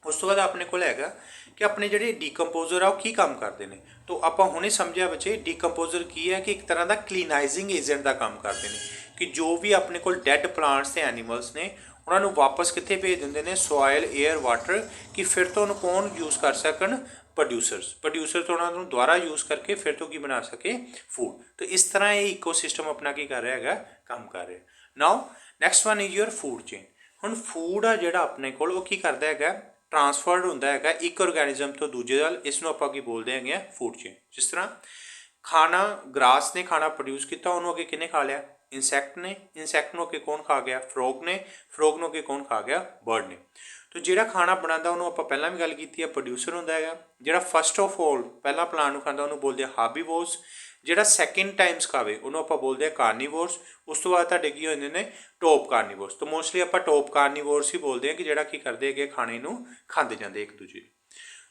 Speaker 1: ਉਸ ਤੋਂ ਬਾਅਦ ਆਪਣੇ ਕੋਲ ਹੈਗਾ ਕਿ ਆਪਣੇ ਜਿਹੜੇ ਡੀਕੰਪੋਜ਼ਰ ਆ ਉਹ ਕੀ ਕੰਮ ਕਰਦੇ ਨੇ। ਤਾਂ ਆਪਾਂ ਹੁਣੇ ਸਮਝਿਆ ਬੱਚੇ ਡੀਕੰਪੋਜ਼ਰ ਕੀ ਹੈ, ਕਿ ਇੱਕ ਤਰ੍ਹਾਂ ਦਾ ਕਲੀਨਾਈਜ਼ਿੰਗ ਏਜੰਟ ਦਾ ਕੰਮ ਕਰਦੇ ਨੇ, ਕਿ ਜੋ ਵੀ ਆਪਣੇ ਕੋਲ ਡੈਡ ਪਲਾਂਟਸ ਤੇ ਐਨੀਮਲਸ ਨੇ ਉਹਨਾਂ ਨੂੰ ਵਾਪਸ ਕਿੱਥੇ ਭੇਜ ਦਿੰਦੇ ਨੇ, ਸੋਇਲ, ਏਅਰ, ਵਾਟਰ, ਕਿ ਫਿਰ ਤੋਂ ਉਹਨੂੰ ਕੌਣ ਯੂਜ਼ ਕਰ ਸਕਣ, ਪ੍ਰੋਡਿਊਸਰ ਤੋਂ ਉਹਨਾਂ ਨੂੰ ਦੁਬਾਰਾ ਯੂਜ਼ ਕਰਕੇ ਫਿਰ ਤੋਂ ਕੀ ਬਣਾ ਸਕੇ, ਫੂਡ। ਤਾਂ ਇਸ ਤਰ੍ਹਾਂ ਇਹ ਈਕੋਸਿਸਟਮ ਆਪਣਾ ਕੀ ਕਰ ਰਿਹਾ ਹੈਗਾ, ਕੰਮ ਕਰ ਰਿਹਾ। Now next one is your food chain. ਹੁਣ ਫੂਡ ਆ ਜਿਹੜਾ ਆਪਣੇ ਕੋਲ ਉਹ ਕੀ ਕਰਦਾ ਹੈਗਾ, ਟਰਾਂਸਫਰਡ ਹੁੰਦਾ ਹੈਗਾ ਇੱਕ ਆਰਗੈਨਿਜ਼ਮ ਤੋਂ ਦੂਜੇ ਵੱਲ। ਇਸ ਨੂੰ ਆਪਾਂ ਕੀ ਬੋਲਦੇ ਹੈਗੇ ਆ, ਫੂਡ ਚੇਨ। ਜਿਸ ਤਰ੍ਹਾਂ ਖਾਣਾ, ਗ੍ਰਾਸ ਨੇ ਖਾਣਾ ਪ੍ਰੋਡਿਊਸ ਕੀਤਾ, ਉਹਨੂੰ ਅੱਗੇ ਕਿਹਨੇ ਖਾ ਲਿਆ, ਇਨਸੈਕਟ ਨੇ। ਇਨਸੈਕਟ ਨੂੰ ਅੱਗੇ ਕੌਣ ਖਾ ਗਿਆ, ਫਰੋਗ ਨੇ। ਫਰੋਗ ਨੂੰ ਅੱਗੇ ਕੌਣ ਖਾ ਗਿਆ, ਬਰਡ ਨੇ। ਤਾਂ ਜਿਹੜਾ ਖਾਣਾ ਬਣਾਉਂਦਾ ਉਹਨੂੰ ਆਪਾਂ ਪਹਿਲਾਂ ਵੀ ਗੱਲ ਕੀਤੀ ਹੈ, ਪ੍ਰੋਡਿਊਸਰ ਹੁੰਦਾ ਹੈਗਾ। ਜਿਹੜਾ ਫਸਟ ਆਫ ਆਲ ਪਹਿਲਾਂ ਪਲਾਂਟ ਨੂੰ ਖਾਂਦਾ ਉਹਨੂੰ ਬੋਲਦੇ ਆ ਹਾਰਬੀਵੋਰਸ। ਜਿਹੜਾ ਸੈਕਿੰਡ ਟਾਈਮਸ ਖਾਵੇ ਉਹਨੂੰ ਆਪਾਂ ਬੋਲਦੇ ਆ ਕਾਰਨੀਵੋਰਸ। ਉਸ ਤੋਂ ਬਾਅਦ ਤੁਹਾਡੇ ਕੀ ਹੋ ਜਾਂਦੇ ਨੇ, ਟੋਪ ਕਾਰਨੀਵੋਰਸ। ਤਾਂ ਮੋਸਟਲੀ ਆਪਾਂ ਟੋਪ ਕਾਰਨੀਵੋਰਸ ਹੀ ਬੋਲਦੇ ਹਾਂ, ਕਿ ਜਿਹੜਾ ਕੀ ਕਰਦੇ ਹੈਗੇ, ਖਾਣੇ ਨੂੰ ਖਾਂਦੇ ਜਾਂਦੇ ਇੱਕ ਦੂਜੇ।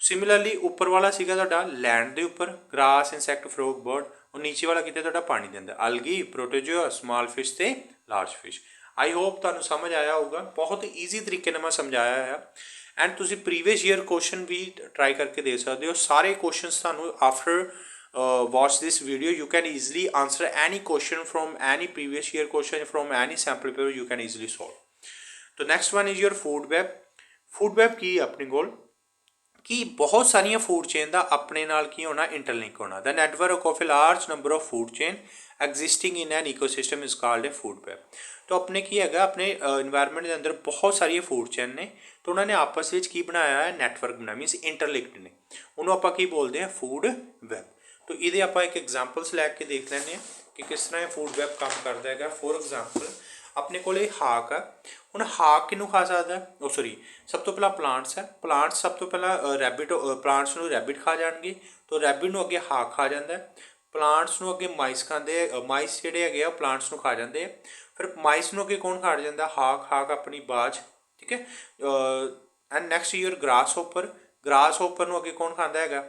Speaker 1: ਸਿਮਿਲਰਲੀ ਉੱਪਰ ਵਾਲਾ ਸੀਗਾ ਤੁਹਾਡਾ ਲੈਂਡ ਦੇ ਉੱਪਰ, ਗ੍ਰਾਸ, ਇਨਸੈਕਟ, ਫਰੋਗ, ਬਰਡ। ਉਹ ਨੀਚੇ ਵਾਲਾ ਕਿਤੇ ਤੁਹਾਡਾ ਪਾਣੀ ਦੇ ਅੰਦਰ, ਅਲਗੀ, ਪ੍ਰੋਟੋਜੋਆ, ਸਮਾਲ ਫਿਸ਼ ਤੇ ਲਾਰਜ ਫਿਸ਼। ਆਈ ਹੋਪ ਤੁਹਾਨੂੰ ਸਮਝ ਆਇਆ ਹੋਊਗਾ, ਬਹੁਤ ਈਜ਼ੀ ਤਰੀਕੇ ਨਾਲ ਮੈਂ ਸਮਝਾਇਆ ਹੈ। ਐਂਡ ਤੁਸੀਂ ਪ੍ਰੀਵੀਅਸ ਈਅਰ ਕੁਐਸਚਨ ਵੀ ਟਰਾਈ ਕਰਕੇ ਦੇ ਸਕਦੇ ਹੋ। ਸਾਰੇ ਕੁਐਸਚਨਸ ਤੁਹਾਨੂੰ after watch this video you can easily answer any question from any previous year question from any sample paper you can easily solve. So next one is your food web. Food web ਕੀ ਆਪਣੇ ਕੋਲ, ਕਿ ਬਹੁਤ ਸਾਰੀਆਂ food chain ਦਾ ਆਪਣੇ ਨਾਲ ਕੀ ਹੋਣਾ, interlink ਹੋਣਾ। The network of a large number of food chain existing in an ecosystem is called a food web. ਤਾਂ ਆਪਣੇ ਕੀ ਹੈਗਾ, ਆਪਣੇ ਇਨਵਾਇਰਮੈਂਟ ਦੇ ਅੰਦਰ ਬਹੁਤ ਸਾਰੀਆਂ ਫੂਡ ਚੇਨ ਨੇ, ਤਾਂ ਉਹਨਾਂ ਨੇ ਆਪਸ ਵਿੱਚ ਕੀ ਬਣਾਇਆ ਹੈ, ਨੈਟਵਰਕ ਬਣਾਇਆ, ਮੀਨਸ ਇੰਟਰਲਿੰਕਡ ਨੇ। ਉਹਨੂੰ ਆਪਾਂ ਕੀ ਬੋਲਦੇ ਹਾਂ, ਫੂਡ ਵੈਬ। ਤਾਂ ਇਹਦੇ ਆਪਾਂ ਇੱਕ ਐਗਜ਼ਾਮਪਲਸ ਲੈ ਕੇ ਦੇਖ ਲੈਂਦੇ ਹਾਂ ਕਿ ਕਿਸ ਤਰ੍ਹਾਂ ਇਹ ਫੂਡ ਵੈਬ ਕੰਮ ਕਰਦਾ ਹੈਗਾ। ਫੋਰ ਐਗਜ਼ਾਮਪਲ ਆਪਣੇ ਕੋਲ ਇਹ ਹਾਕ ਆ। ਹੁਣ ਹਾਕ ਕਿਹਨੂੰ ਖਾ ਸਕਦਾ, ਉਹ ਸੌਰੀ ਸਭ ਤੋਂ ਪਹਿਲਾਂ ਪਲਾਂਟਸ ਹੈ। ਪਲਾਂਟਸ ਸਭ ਤੋਂ ਪਹਿਲਾਂ ਰੈਬਿਟ, ਪਲਾਂਟਸ ਨੂੰ ਰੈਬਿਟ ਖਾ ਜਾਣਗੇ, ਤਾਂ ਰੈਬਿਟ ਨੂੰ ਅੱਗੇ ਹਾਕ ਖਾ ਜਾਂਦਾ। ਪਲਾਂਟਸ ਨੂੰ ਅੱਗੇ ਮਾਈਸ ਖਾਂਦੇ, ਮਾਈਸ ਜਿਹੜੇ ਹੈਗੇ ਆ ਪਲਾਂਟਸ ਨੂੰ ਖਾ ਜਾਂਦੇ ਆ। ਫਿਰ ਮਾਈਸ ਨੂੰ ਅੱਗੇ ਕੌਣ ਖਾ ਜਾਂਦਾ, ਹਾਕ ਆਪਣੀ ਬਾਜ, ਠੀਕ ਹੈ। And next year grass hopper ਨੂੰ ਅੱਗੇ ਕੌਣ ਖਾਂਦਾ ਹੈਗਾ,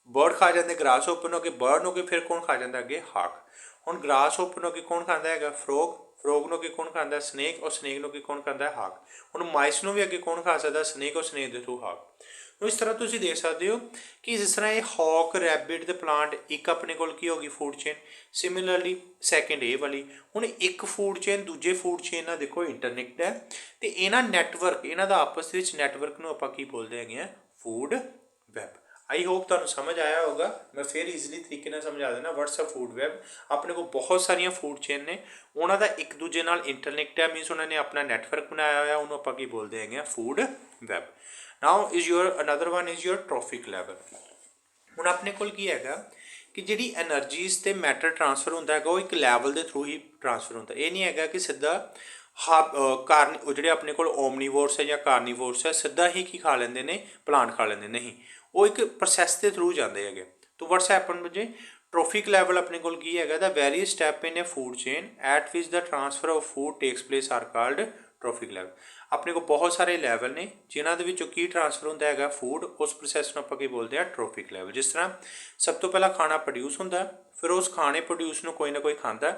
Speaker 1: ਬਰਡ ਖਾ ਜਾਂਦੇ ਗ੍ਰਾਸ ਹੋਪਰ ਨੂੰ ਅੱਗੇ, ਬਰਡ ਨੂੰ ਅੱਗੇ ਫਿਰ ਕੌਣ ਖਾ ਜਾਂਦਾ ਅੱਗੇ, ਹਾਕ। ਹੁਣ ਗ੍ਰਾਸ ਹੋਪਰ ਨੂੰ ਅੱਗੇ ਕੌਣ ਖਾਂਦਾ ਹੈਗਾ, ਫਰੋਗ ਨੂੰ ਅੱਗੇ ਕੌਣ ਖਾਂਦਾ, ਸਨੇਕ, ਔਰ ਸਨੇਕ ਨੂੰ ਅੱਗੇ ਕੌਣ ਖਾਂਦਾ, ਹਾਕ। ਹੁਣ ਮਾਈਸ ਨੂੰ ਵੀ ਅੱਗੇ ਕੌਣ ਖਾ ਸਕਦਾ, ਸਨੇਕ, ਔਰ ਸਨੇਕ ਦੇ ਥਰੂ ਹਾਕ। ਇਸ ਤਰ੍ਹਾਂ ਤੁਸੀਂ ਦੇਖ ਸਕਦੇ ਹੋ ਕਿ ਜਿਸ ਤਰ੍ਹਾਂ ਇਹ ਹੌਕ, ਰੈਬਿਟ ਤੇ ਪਲਾਂਟ ਇੱਕ ਆਪਣੇ ਕੋਲ ਕੀ ਹੋ ਗਈ, ਫੂਡ ਚੇਨ। ਸਿਮਿਲਰਲੀ ਸੈਕਿੰਡ ਇਹ ਵਾਲੀ। ਹੁਣ ਇੱਕ ਫੂਡ ਚੇਨ ਦੂਜੇ ਫੂਡ ਚੇਨ ਨਾਲ ਦੇਖੋ ਇੰਟਰਨੈਕਟ ਹੈ, ਤੇ ਇਹਨਾਂ ਨੈਟਵਰਕ, ਇਹਨਾਂ ਦਾ ਆਪਸ ਵਿੱਚ ਨੈਟਵਰਕ ਨੂੰ ਆਪਾਂ ਕੀ ਬੋਲਦੇ ਹੈਗੇ ਆ, ਫੂਡ ਵੈਬ। ਆਈ ਹੋਪ ਤੁਹਾਨੂੰ ਸਮਝ ਆਇਆ ਹੋਗਾ। ਮੈਂ ਫਿਰ ਈਜ਼ੀਲੀ ਤਰੀਕੇ ਨਾਲ ਸਮਝਾ ਦੇਣਾ ਵਟਸ ਅ ਫੂਡ ਵੈਬ। ਆਪਣੇ ਕੋਲ ਬਹੁਤ ਸਾਰੀਆਂ ਫੂਡ ਚੇਨ ਨੇ, ਉਹਨਾਂ ਦਾ ਇੱਕ ਦੂਜੇ ਨਾਲ ਇੰਟਰਨੈਕਟ ਹੈ, ਮੀਨਸ ਉਹਨਾਂ ਨੇ ਆਪਣਾ ਨੈਟਵਰਕ ਬਣਾਇਆ ਹੋਇਆ, ਉਹਨੂੰ ਆਪਾਂ ਕੀ ਬੋਲਦੇ ਹੈਗੇ ਆ, food web. Now is your another one is your trophic level. ਹੁਣ ਆਪਣੇ ਕੋਲ ਕੀ ਹੈਗਾ कि जिहड़ी एनर्जीज ते मैटर ट्रांसफर होंदा है वो एक लैवल के थ्रू ही ट्रांसफर होंदा। ये नहीं है कि सीधा जिहड़े अपने कोल ओमनीवोर्स है या कार्नीवोर्स है सीधा ही की खा लेंदे ने, प्लांट खा लेंदे, नहीं, वो एक प्रोसैस के थ्रू जाते हैं। तो व्हाट्स हैपन बजे ट्रोफिक लैवल अपने कोल की है the various step in a food chain at which the transfer of food takes place are called trophic level. अपने को बहुत सारे लैवल ने जिन्हों के ट्रांसफर होंदा है फूड, उस प्रोसैस को आप बोलते हैं ट्रोफिक लैवल। जिस तरह सब तो पहला खाना प्रोड्यूस होंदा, फिर उस खाने प्रोड्यूस को कोई ना कोई खाता,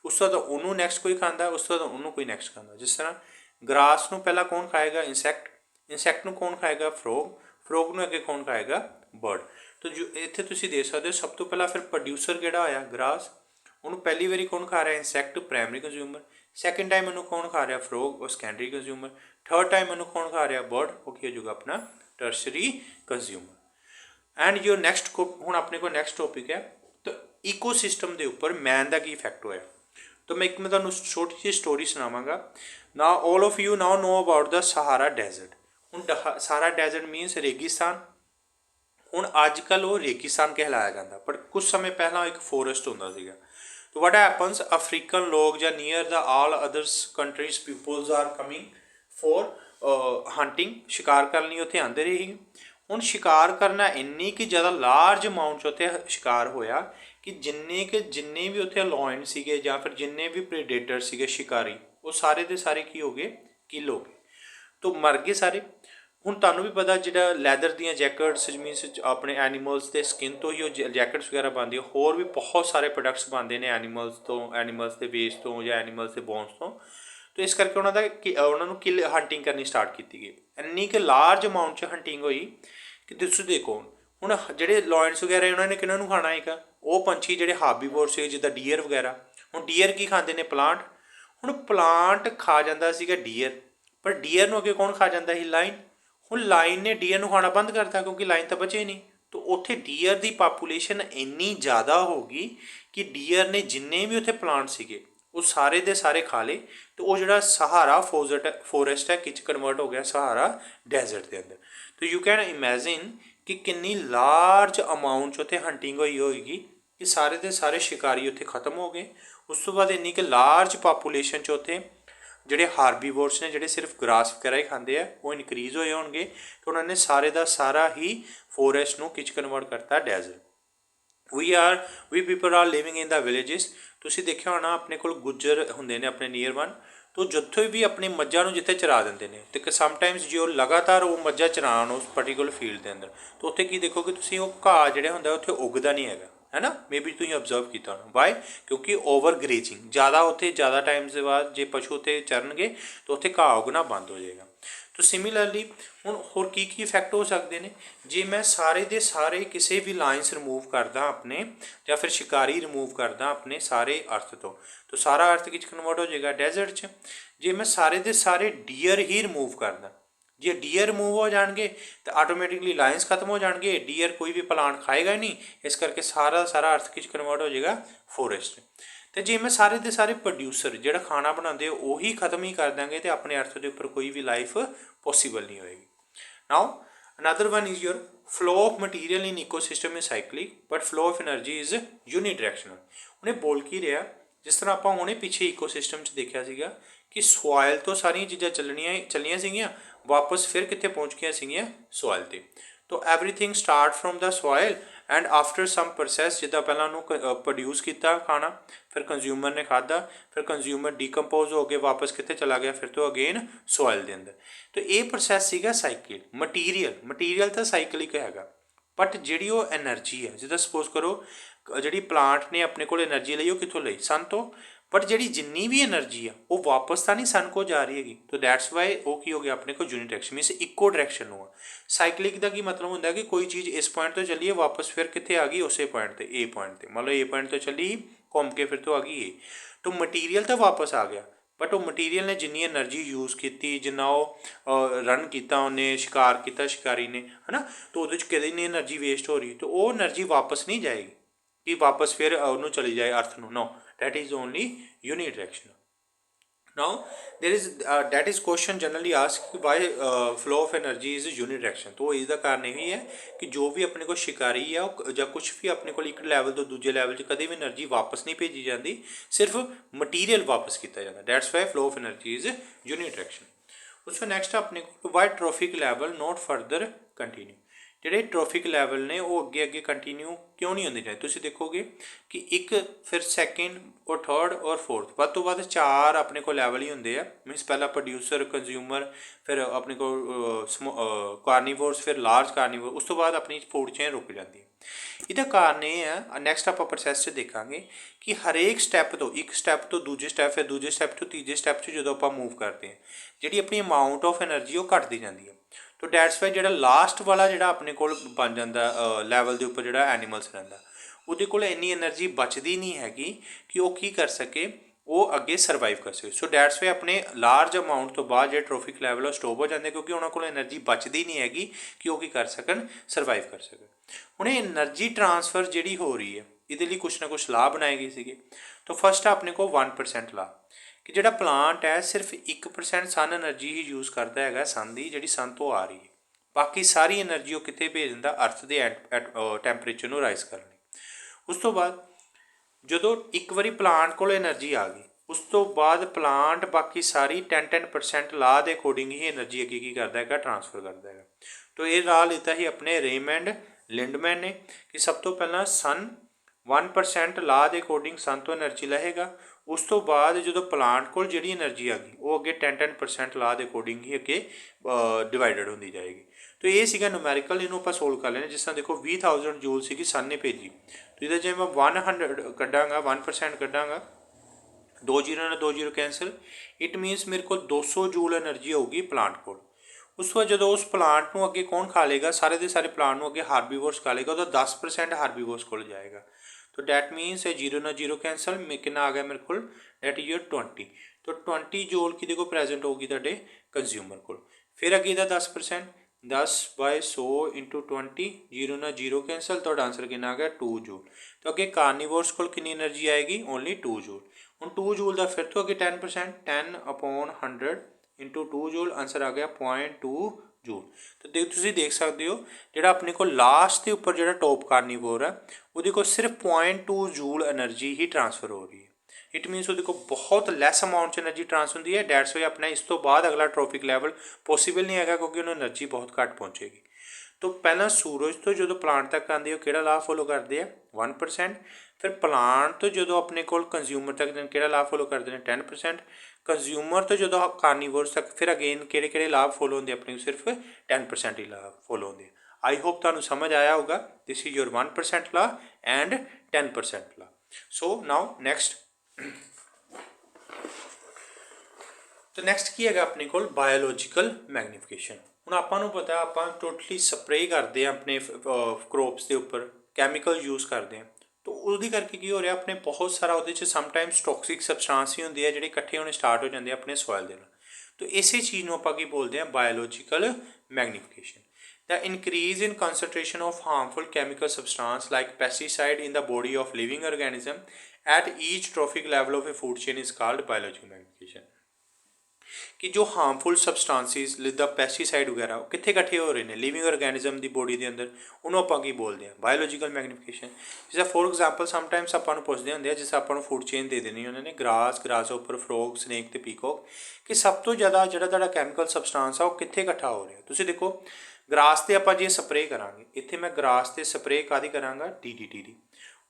Speaker 1: उस तो बाद उन्होंने नैक्सट कोई खाता, उस तो बाद उन्होंने कोई नैक्सट खाता। जिस तरह ग्रास को पहला कौन खाएगा, इंसैक्ट, इंसैक्ट को कौन खाएगा, फ्रोग, फ्रोग को अगे कौन खाएगा, बर्ड। तो जो इतने तुम देख सकते हो सब तो पहला फिर प्रोड्यूसर किहड़ा होया, ग्रास, उन्होंने पहली बारी कौन खा रहा है, insect, primary consumer, second time उन्होंने कौन खा रहा, फ्रोग, और सैकेंडरी कंज्यूमर, थर्ड टाइम उन्होंने कौन खा रहा, बर्ड, वो की हो जाएगा अपना टर्सरी कंज्यूमर। एंड जो नैक्सट हूँ अपने को नैक्सट टॉपिक है, तो ईकोसिस्टम के उपर मैन का की इफैक्ट होया। तो मैं तुहानूं छोटी जी स्टोरी सुनावांगा ना। All of you now know about the Sahara desert. हुण सहारा डेजर्ट मीनस रेगिस्तान। हुण अजकल वो रेगिस्तान कहलाया जाता, पर कुछ समय पहला एक फॉरेस्ट होंदा सीगा। तो वट हैपन्स, अफ्रीकन लोग या near the all others countries peoples are coming for hunting, शिकार करने उत्थे आते रहे। हुण शिकार करना इन्नी कि ज़्यादा लार्ज अमाउंट उत्थे शिकार होया कि जिन्ने भी उत्थे लॉयन सीगे या फिर जिन्ने भी प्रीडेटर सीगे शिकारी, वो सारे के सारे की हो गए, किल हो गए, तो मर गए सारे। हुण तुहानूं भी पता जिहड़ा लैदर दियां जैकेट्स मीनस अपने एनीमल्स के स्किन तो ही जैकेट्स वगैरह बनती है, होर भी बहुत सारे प्रोडक्ट्स बनते हैं एनीमल्स तो, एनीमल्स के वेस्ट तो या एनीमल्स के बोन्स तो इस करके उन्होंने किल हंटिंग करनी स्टार्ट की गई। इन्नी कि लार्ज अमाउंट च हंटिंग हुई कि तुसीं देखो हुण जिहड़े लॉयन्स वगैरह उन्होंने किन्हों खाना है, वो पंछी जिहड़े हार्बीवोर से जिद्दां डीयर वगैरह। हुण डीयर की खाते हैं, प्लांट। हुण प्लांट खा जाता सीगा डीयर, पर डीयर नूं अगे कौन खा जाता ही, लाइन। हुण लाइन ने डीयर नूं खाना बंद करता क्योंकि लाइन तो बचे नहीं। तो उत्थे डीयर की पापूलेशन इन्नी ज़्यादा होगी कि डीयर ने जिन्ने भी उत्थे प्लांट सीगे वो सारे दे सारे खा ले। तो वो जो सहारा फॉरेस्ट है किच कन्वर्ट हो गया सहारा डेजर्ट के अंदर। तो यू कैन इमेजिन कि कितनी लार्ज अमाउंट उत्थे हंटिंग हुई होगी कि सारे के सारे शिकारी उत्थे खत्म हो गए। उस तो बाद इन्नी कि लार्ज पापूलेशन च उत्थे जिहड़े हार्बीवोर्स ने, जिहड़े सिर्फ ग्रास वगैरह ही खाते हैं, वो इनक्रीज होए होणगे। तो उन्होंने सारे का सारा ही फॉरेस्ट नूं किच कन्वर्ट करता desert. We people are living in the villages. तुसीं देखिया होना अपने कोल गुज्जर हुंदे ने अपने नीयर वन, तो जिथे भी अपनी मज्झां नूं जिथे चरा देंदे ने, तो समटाइम्स जो लगातार वो मज्झां चराउण उस पर्टिकुलर फील्ड के अंदर, तो उत्थे की देखोगे तुसीं वो घाह जिहड़ा हुंदा उत्थे उगदा नहीं है ना। मे बी तुसीं ऑब्जर्व किया होना। वाई, क्योंकि ओवर ग्रेजिंग ज़्यादा उत्थे ज़्यादा टाइम्स के बाद जे पशु उत्थे चरनगे तो उत्थे घाह उगना बंद हो जाएगा। तो सिमिलरली हुण होर की इफैक्ट हो सकते हैं, जे मैं सारे दे सारे किसी भी लाइन्स रिमूव करदा अपने, या फिर शिकारी रिमूव करदा अपने सारे अर्थ तो सारा अर्थ किच कन्वर्ट हो जाएगा डेजर्ट च। जे मैं सारे दे सारे डीयर ही रिमूव करदा, जे डीयर रिमूव हो जाएंगे तो आटोमैटिकली लाइन्स खत्म हो जाएंगे, डीयर कोई भी प्लांट खाएगा ही नहीं, इस करके सारा सारा अर्थ किच कन्वर्ट हो जाएगा फॉरेस्ट। तो जे मैं सारे के सारे प्रोड्यूसर जो खाना बनाते उही खत्म ही कर देंगे तो अपने अर्थ के उपर कोई भी लाइफ पॉसीबल नहीं होएगी। Now another one is your flow of material in ecosystem is cyclic but flow of energy is unidirectional. उन्हें बोल की रहा, जिस तरह आप हुणे पिछे इकोसिस्टम च देखा सीगा कि सॉइल तो सारिया चीज़ां चलियां सीगियां, वापस फिर कित्थे पहुँच गई सीगियां, सॉइल ते। तो everything start from the soil and after some process, जिदा पहला उन्होंने प्रोड्यूस किया खाना, फिर कंज्यूमर ने खादा, फिर कंज्यूमर डीकंपोज हो गए, वापस कित्थे चला गया, फिर तो अगेन सॉइल के अंदर। तो ये प्रोसैस सीगा साइकिल। मटीरियल तो साइकिलिक हैगा, बट जिहड़ी वो एनर्जी है, जिदा सपोज करो जिहड़ी प्लांट ने अपने को एनर्जी ली, वो कित्थों लई, सन तो, बट जिहड़ी जिन्नी भी एनर्जी है वो वापस तो नहीं सन को जा रही हैगी। तो दैट्स वाई वो की हो गया अपने को यूनिडायरैक्शन, मीनस इको डायरैक्शन हुआ। साइक्लिक का की मतलब होंगे कि कोई चीज़ इस पॉइंट तो चली है, वापस फिर कित्थे आ गई, उस पॉइंट पर, ए पॉइंट पर, मतलब ए पॉइंट तो चली घूम के फिर तो आ गई ए। तो मटीरियल तो वापस आ गया, बट वो मटीरियल ने जिन्नी एनर्जी यूज़ की, जिन्ना वो रन किया, उन्हें शिकार किया शिकारी ने, है ना, तो वो कदे नहीं एनर्जी वेस्ट हो रही, तो वो एनर्जी वापस नहीं जाएगी कि वापस फिर उन्होंने चली जाए अर्थ no, that is only unidirectional. Now there is that is question generally asked why flow of energy is यूनिडायरेक्शन। तो इसका कारण यही है कि जो भी अपने को शिकारी है ਜਾਂ कुछ भी अपने को एक लैवल तो दूजे लैवल 'ਚ कभी भी एनर्जी वापस नहीं भेजी जाती, सिर्फ मटीरियल वापस किया जाता। That's why flow of energy is unidirection. उसमें नैक्सट अपने को why trophic level not further continue. ਜਿਹੜੇ ਟ੍ਰੋਫਿਕ ਲੈਵਲ ਨੇ ਉਹ ਅੱਗੇ ਅੱਗੇ ਕੰਟੀਨਿਊ ਕਿਉਂ ਨਹੀਂ ਹੁੰਦੇ ਜਾਂਦੇ? ਤੁਸੀਂ ਦੇਖੋਗੇ ਕਿ ਇੱਕ ਫਿਰ ਸੈਕਿੰਡ ਔਰ ਥਰਡ ਔਰ ਫੋਰਥ ਵੱਧ ਤੋਂ ਵੱਧ 4 ਆਪਣੇ ਕੋਲ ਲੈਵਲ ਹੀ ਹੁੰਦੇ ਆ। ਮੀਨਸ ਪਹਿਲਾਂ ਪ੍ਰੋਡਿਊਸਰ, ਕੰਜ਼ਿਊਮਰ, ਫਿਰ ਆਪਣੇ ਕੋਲ ਕਾਰਨੀਵੋਰਸ, ਫਿਰ ਲਾਰਜ ਕਾਰਨੀਵੋਰ, ਉਸ ਤੋਂ ਬਾਅਦ ਆਪਣੀ ਫੂਡ ਚੇਨ ਰੁਕ ਜਾਂਦੀ ਹੈ। ਇਹਦਾ ਕਾਰਨ ਇਹ ਆ, ਨੈਕਸਟ ਆਪਾਂ ਪ੍ਰੋਸੈਸ 'ਚ ਦੇਖਾਂਗੇ ਕਿ ਹਰੇਕ ਸਟੈਪ ਤੋਂ, ਇੱਕ ਸਟੈਪ ਤੋਂ ਦੂਜੇ ਸਟੈਪ, ਫਿਰ ਦੂਜੇ ਸਟੈਪ ਤੋਂ ਤੀਜੇ ਸਟੈਪ 'ਚ ਜਦੋਂ ਆਪਾਂ ਮੂਵ ਕਰਦੇ ਹਾਂ, ਜਿਹੜੀ ਆਪਣੀ ਅਮਾਊਂਟ ਆਫ ਐਨਰਜੀ ਉਹ ਘਟਦੀ ਜਾਂਦੀ ਹੈ। तो डैट्स वाई जो लास्ट वाला जो अपने को बन जाता लैवल के उपर जो एनीमल्स रहा वो कोल इन्नी एनर्जी बचती नहीं हैगी कि वो की कर सके, वो अगे सर्वाइव कर सके। सो डैट्स वाई अपने लार्ज अमाउंट तो बाद जो ट्रॉफिक लैवल स्टॉप हो जाते, क्योंकि उन्होंने को एनर्जी बचती नहीं हैगी कि वो की कर सकन, सर्वाइव कर सकन। हुणे एनर्जी ट्रांसफर जी हो रही है, ये कुछ ना कुछ ला बनाए गए थे। तो फस्ट अपने को 1% ला कि जो प्लांट है सिर्फ 1% सन एनर्जी ही यूज़ करता है सन की, जी सन तो आ रही है। बाकी सारी एनर्जी वो कितने भेज दिंदा, अर्थ के टैंपरेचर को राइज करने। उस तो बाद जो एक बारी प्लांट को एनर्जी आ गई, उस तो बाद प्लांट बाकी सारी 10% ला के अकॉर्डिंग ही एनर्जी अगे की करता है, ट्रांसफर करता है। तो ये ला लेता ही अपने रेमंड लिंडमैन ने कि सब तो पहला सन 1% ला के अकॉर्डिंग सन तो एनर्जी लहेगा। उस तो बाद जो प्लांट को जी एनर्जी आ गई वो अगे 10% ला के अकॉर्डिंग ही अगे डिवाइडेड होती जाएगी। तो ये सीगा न्यूमैरिकल, इनू आप सोल्व कर लेना। जिस तरह देखो 20,000 जूल सी सन ने भेजी, तो ये जो मैं 100 कड्डांगा, 1% कड्डांगा, 2 जीरो ना 2 जीरो कैंसल, इट मीनस मेरे को 200 जूल एनर्जी होगी प्लांट को। उस बाद जो उस प्लांट को अगे कौन खा लेगा, सारे के सारे प्लांट को अगे हार्बीवोर्स खा लेगा, तो 10% हार्बीवोर्स को जाएगा। तो डैट मीनस जीरो ना जीरो कैंसल, कितना आ गया मेरे को, डैट इज योर 20। तो 20 जूल कि देखो प्रेजेंट होगी तुहाडे कंज्यूमर को। फिर अगे दा 10%, 10/100 × 20, जीरो ना जीरो कैंसल, तो आंसर कितना आ गया 2 जूल। तो अगे कार्निवोर्स को कितनी एनर्जी आएगी, ओनली 2 जूल। हम 2 जूल का फिर तो अगे 10%, 10/100 × 2 जूल, आंसर आ गया 0.2 जूल। तो देख सकते हो जो अपने को लास्ट के उपर जो टॉप कार्निवोर है वो को सिर्फ 0.2 जूल एनर्जी ही ट्रांसफर हो रही है। इट मीनस वो बहुत लैस अमाउंट एनर्जी ट्रांसफर होती है। डैट्स वाई अपना इस तो बाद अगला ट्रॉफिक लैवल पॉसीबल नहीं है, क्योंकि उन्होंने एनर्जी बहुत घट पहुँचेगी। तो पहला सूरज तो जो प्लांट तक आती है वो किहड़ा ला फॉलो करते हैं, 1%। फिर प्लांट तो जो अपने को कंज्यूमर तक किहड़ा ला फॉलो करते हैं, 10%। कंज्यूमर तो जो कार्निवोर्स तक फिर अगेन किहड़े लाभ फॉलो होंगे, अपने सिर्फ 10% ही लाभ फॉलो होंगे। आई होप तुहानू समझ आया होगा। This is your 1% law and 10% law. So now next, तो नेक्स्ट की है अपने को बायोलॉजिकल मैग्नीफिकेशन। ਹੁਣ ਆਪਾਂ ਨੂੰ ਪਤਾ ਆਪਾਂ ਟੋਟਲੀ ਸਪਰੇ ਕਰਦੇ ਆ ਆਪਣੇ ਕ੍ਰੋਪਸ ਦੇ ਉੱਪਰ, ਕੈਮੀਕਲ ਯੂਜ਼ ਕਰਦੇ ਆ। तो उसकी करके की हो रहा अपने बहुत सारा वो समटाइम्स टॉक्सिक सबसटांस ही होंगे जो इकट्ठे होने स्टार्ट हो जाते हैं अपने सॉइल के। तो इसी चीज़ को आप बोलते हैं biological magnification. The increase in concentration of harmful chemical substance like pesticide in the body of living organism at each trophic level of a food chain is called biological magnification. कि जो harmful सबसटांसिस जिदा pesticide वगैरह वो कितने इकट्ठे हो रहे हैं लिविंग ऑर्गेनिज्म की बॉडी के अंदर, उन्होंने आप बोलते हैं बायोलॉजिकल मैग्नीफिकेशन। जिस फॉर एग्जाम्पल समटाइम्स आपको पुछते होंगे जिस आपको फूड चेन दे देनी उन्होंने ग्रास, ग्रास उपर, फ्रॉग, स्नेक तो पीकॉक, कि सब तो ज़्यादा जो कैमिकल सबसटांस है वो कितने इकट्ठा हो रहा है। तुम देखो ग्रास से आप जो स्प्रे करा, इतने मैं ग्रास से स्प्रे कादी करा, DDT की।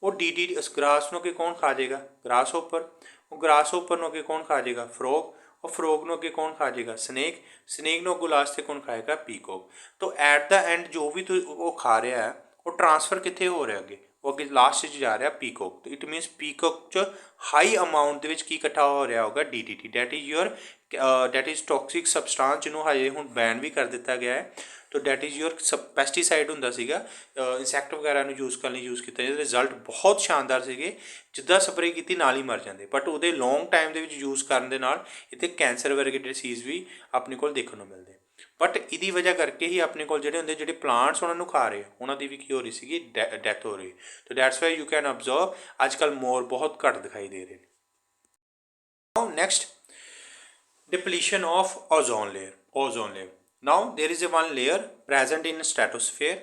Speaker 1: वो DDT उस ग्रास को कौन खा जाएगा, ग्रास उपर। वो ग्रास उपर अगे कौन खा जाएगा, फ्रॉग। और फ्रॉग को अगे कौन खा जाएगा, स्नेक। स्नेक को अगो लास्ट से कौन खाएगा, पीकॉक। तो एट द एंड जो भी वो खा रहा है वो ट्रांसफर कितने हो रहा है, अगे वो अगे लास्ट जा रहा है पीकॉक। तो इट मीनस पीकॉक च हाई अमाउंट की इकट्ठा हो रहा होगा DDT। That is your that is toxic सबसटांस जिन्होंने हजे हुण बैन भी कर दिता गया है। तो डैट इज़ योर पैस्टिसाइड होंदा सीगा, इंसैक्ट वगैरह यूज़ करने यूज़ किया, रिजल्ट बहुत शानदार से जिदा स्प्रे की नाल ही मर जाते। बट वो लॉन्ग टाइम के यूज़ करने इतने कैंसर वर्गे डिसीज़ भी अपने को देखने को मिलते। बट इदी वजह करके ही अपने को जो होंगे प्लांट्स उन्होंने खा रहे उन्होंने भी की हो रही सी डैथ हो रही। तो that's why you can observe आजकल मोर बहुत घट दिखाई दे रहे हैं। Next depletion of ozone layer. Now there is a one layer present in stratosphere.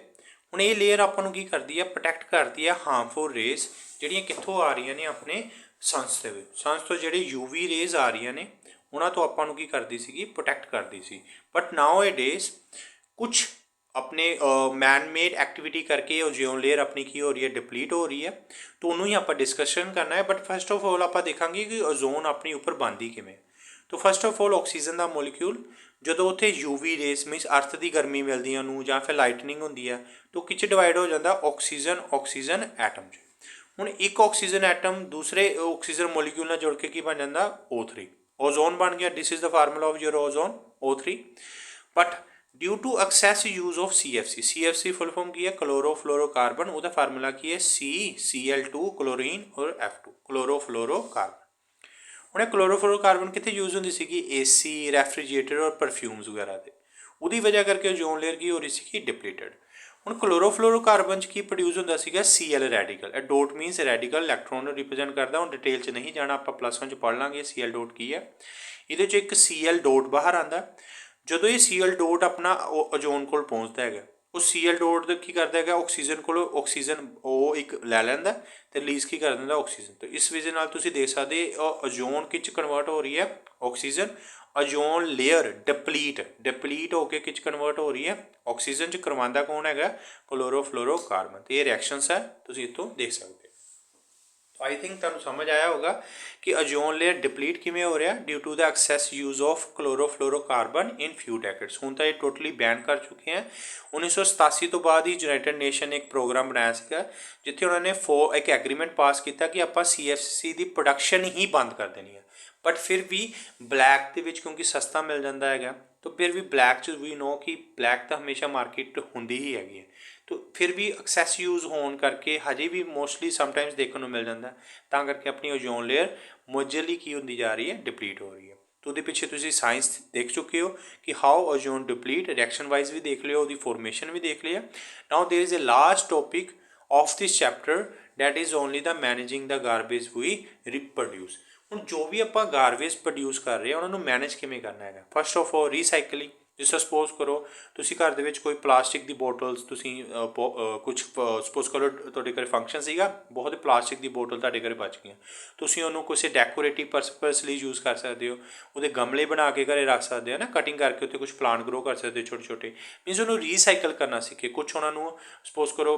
Speaker 1: ਹੁਣ ਇਹ ਲੇਅਰ ਆਪਾਂ ਨੂੰ ਕੀ ਕਰਦੀ ਹੈ, ਪ੍ਰੋਟੈਕਟ ਕਰਦੀ ਹੈ ਹਾਰਮਫੁਲ ਰੇਜ਼ ਜਿਹੜੀਆਂ ਕਿੱਥੋਂ ਆ ਰਹੀਆਂ ਨੇ, ਆਪਣੇ ਸੰਸ ਦੇ ਵਿੱਚ। ਸੰਸ ਤੋਂ ਜਿਹੜੇ ਯੂਵੀ ਰੇਜ਼ ਆ ਰਹੀਆਂ ਨੇ ਉਹਨਾਂ ਤੋਂ ਆਪਾਂ ਨੂੰ ਕੀ ਕਰਦੀ ਸੀਗੀ, ਪ੍ਰੋਟੈਕਟ ਕਰਦੀ ਸੀ। ਬਟ ਨਾਓ ਏ ਡੇਜ਼ ਕੁਛ अपने मैन मेड एक्टिविटी करके ओजोन लेयर अपनी की हो रही है, डिप्लीट हो रही है। तो उन्होंने ही आप डिस्कशन करना है। बट फस्ट ऑफ ऑल आप देखेंगे कि ओजोन अपनी उपर बनती किमें। तो फस्ट ऑफ ऑल ऑक्सीजन का मोलीक्यूल जो उत्थे यूवी रेस मीनस अर्थ की गर्मी मिलती है उन्होंने या फिर लाइटनिंग होंगी है, तो किच डिवाइड हो जाता ऑक्सीजन एटम च। हुण एक ऑक्सीजन एटम दूसरे ऑक्सीजन मोलीक्यूल नाल जुड़ के की बन जाता O3, ओजोन बन गया। This is the formula of your ozone O3। But due to excess use of CFC full form की है, क्लोरोफ्लोरोकार्बन। उसका फार्मूला की है Cl2 क्लोरीन और F2 क्लोरोफ्लोरोकार्बन। हुणे क्लोरोफ्लोरोकार्बन कितने यूज़ होंदी सी, AC रैफ्रिजरेटर और परफ्यूम्स वगैरह से। उसकी वजह करके ओजोन लेयर की हो रही सी डिप्लीटेड। हुण क्लोरोफ्लोरोकार्बन की प्रोड्यूस होंदा सीगा Cl radical. Dot मीनस radical electron represent करता। हुण डिटेल च नहीं जाना, आप +1 च पढ़ लांगे Cl डोट की है। ये एक Cl डोट बाहर आता। जो ये Cl डोट अपना ओजोन को पहुँचता है, वो Cl डोट की करता है ऑक्सीजन को, ऑक्सीजन वो एक लै लैंदा तो रिलीज़ की कर दिंदा ऑक्सीजन। तो इस वजह नाल तुसीं देख सकते ओजोन किच कन्वर्ट हो रही है ऑक्सीजन। ओजोन लेयर डिप्लीट होकर किच कन्वर्ट हो रही है ऑक्सीजन च। करवांदा कौन है, क्लोरोफ्लोरोकार्बन। तो ये रिएक्शनस है, तुसीं इत्थों देख सकते। आई थिंक तुहानूं समझ आया होगा कि ओजोन लेयर डिप्लीट किमें हो रहा due to the excess use of chlorofluorocarbon in few decades. हुण तो ये टोटली बैन कर चुके हैं। 1987 तो बाद ही यूनाइटेड नेशन ने एक प्रोग्राम बनाया सीगा जिथे उन्होंने एक एग्रीमेंट पास किया कि आप CFC की प्रोडक्शन ही बंद कर देनी है। बट फिर भी ब्लैक के विच क्योंकि सस्ता मिल जाता है, तो फिर भी ब्लैक च वी नो कि ब्लैक तो हमेशा मार्केट होंदी ही हैगी है। तो फिर भी एक्सैस यूज़ होने करके हजे भी मोस्टली समटाइम्स देखने को मिल जाता है। तां करके अपनी ओजोन लेयर मेजरली की होंदी जा रही है, डिप्लीट हो रही है। तो वो पिछे तुसीं साइंस देख चुके हो कि how ozone deplete, reaction wise भी देख लिया, उसकी फॉर्मेशन भी देख लिया। Now there is a last topic of this chapter that is only the managing the garbage we reproduce. हुण जो भी आप गारबेज प्रोड्यूस कर रहे हैं उन्होंने मैनेज किमें करना है। First of all recycling. जिस तरह सपोज करो तुसी घर दे विच कोई प्लास्टिक दी बोटल्स तुसी कुछ सपोज करो तुहाडे घरे फंक्शन सीगा, बहुत प्लास्टिक दी बोतल तुहाडे घरे बच गई, तुसी उहनूं किसी डेकोरेटिव पर्पस लई यूज़ कर सकते हो। उहदे गमले बना के घरे रख सकते हो ना, कटिंग करके उत्ते कुछ प्लांट ग्रो कर सकते हो छोटे छोटे। मीनस उन्होंने रीसाइकल करना सीखे। कुछ उन्होंने सपोज करो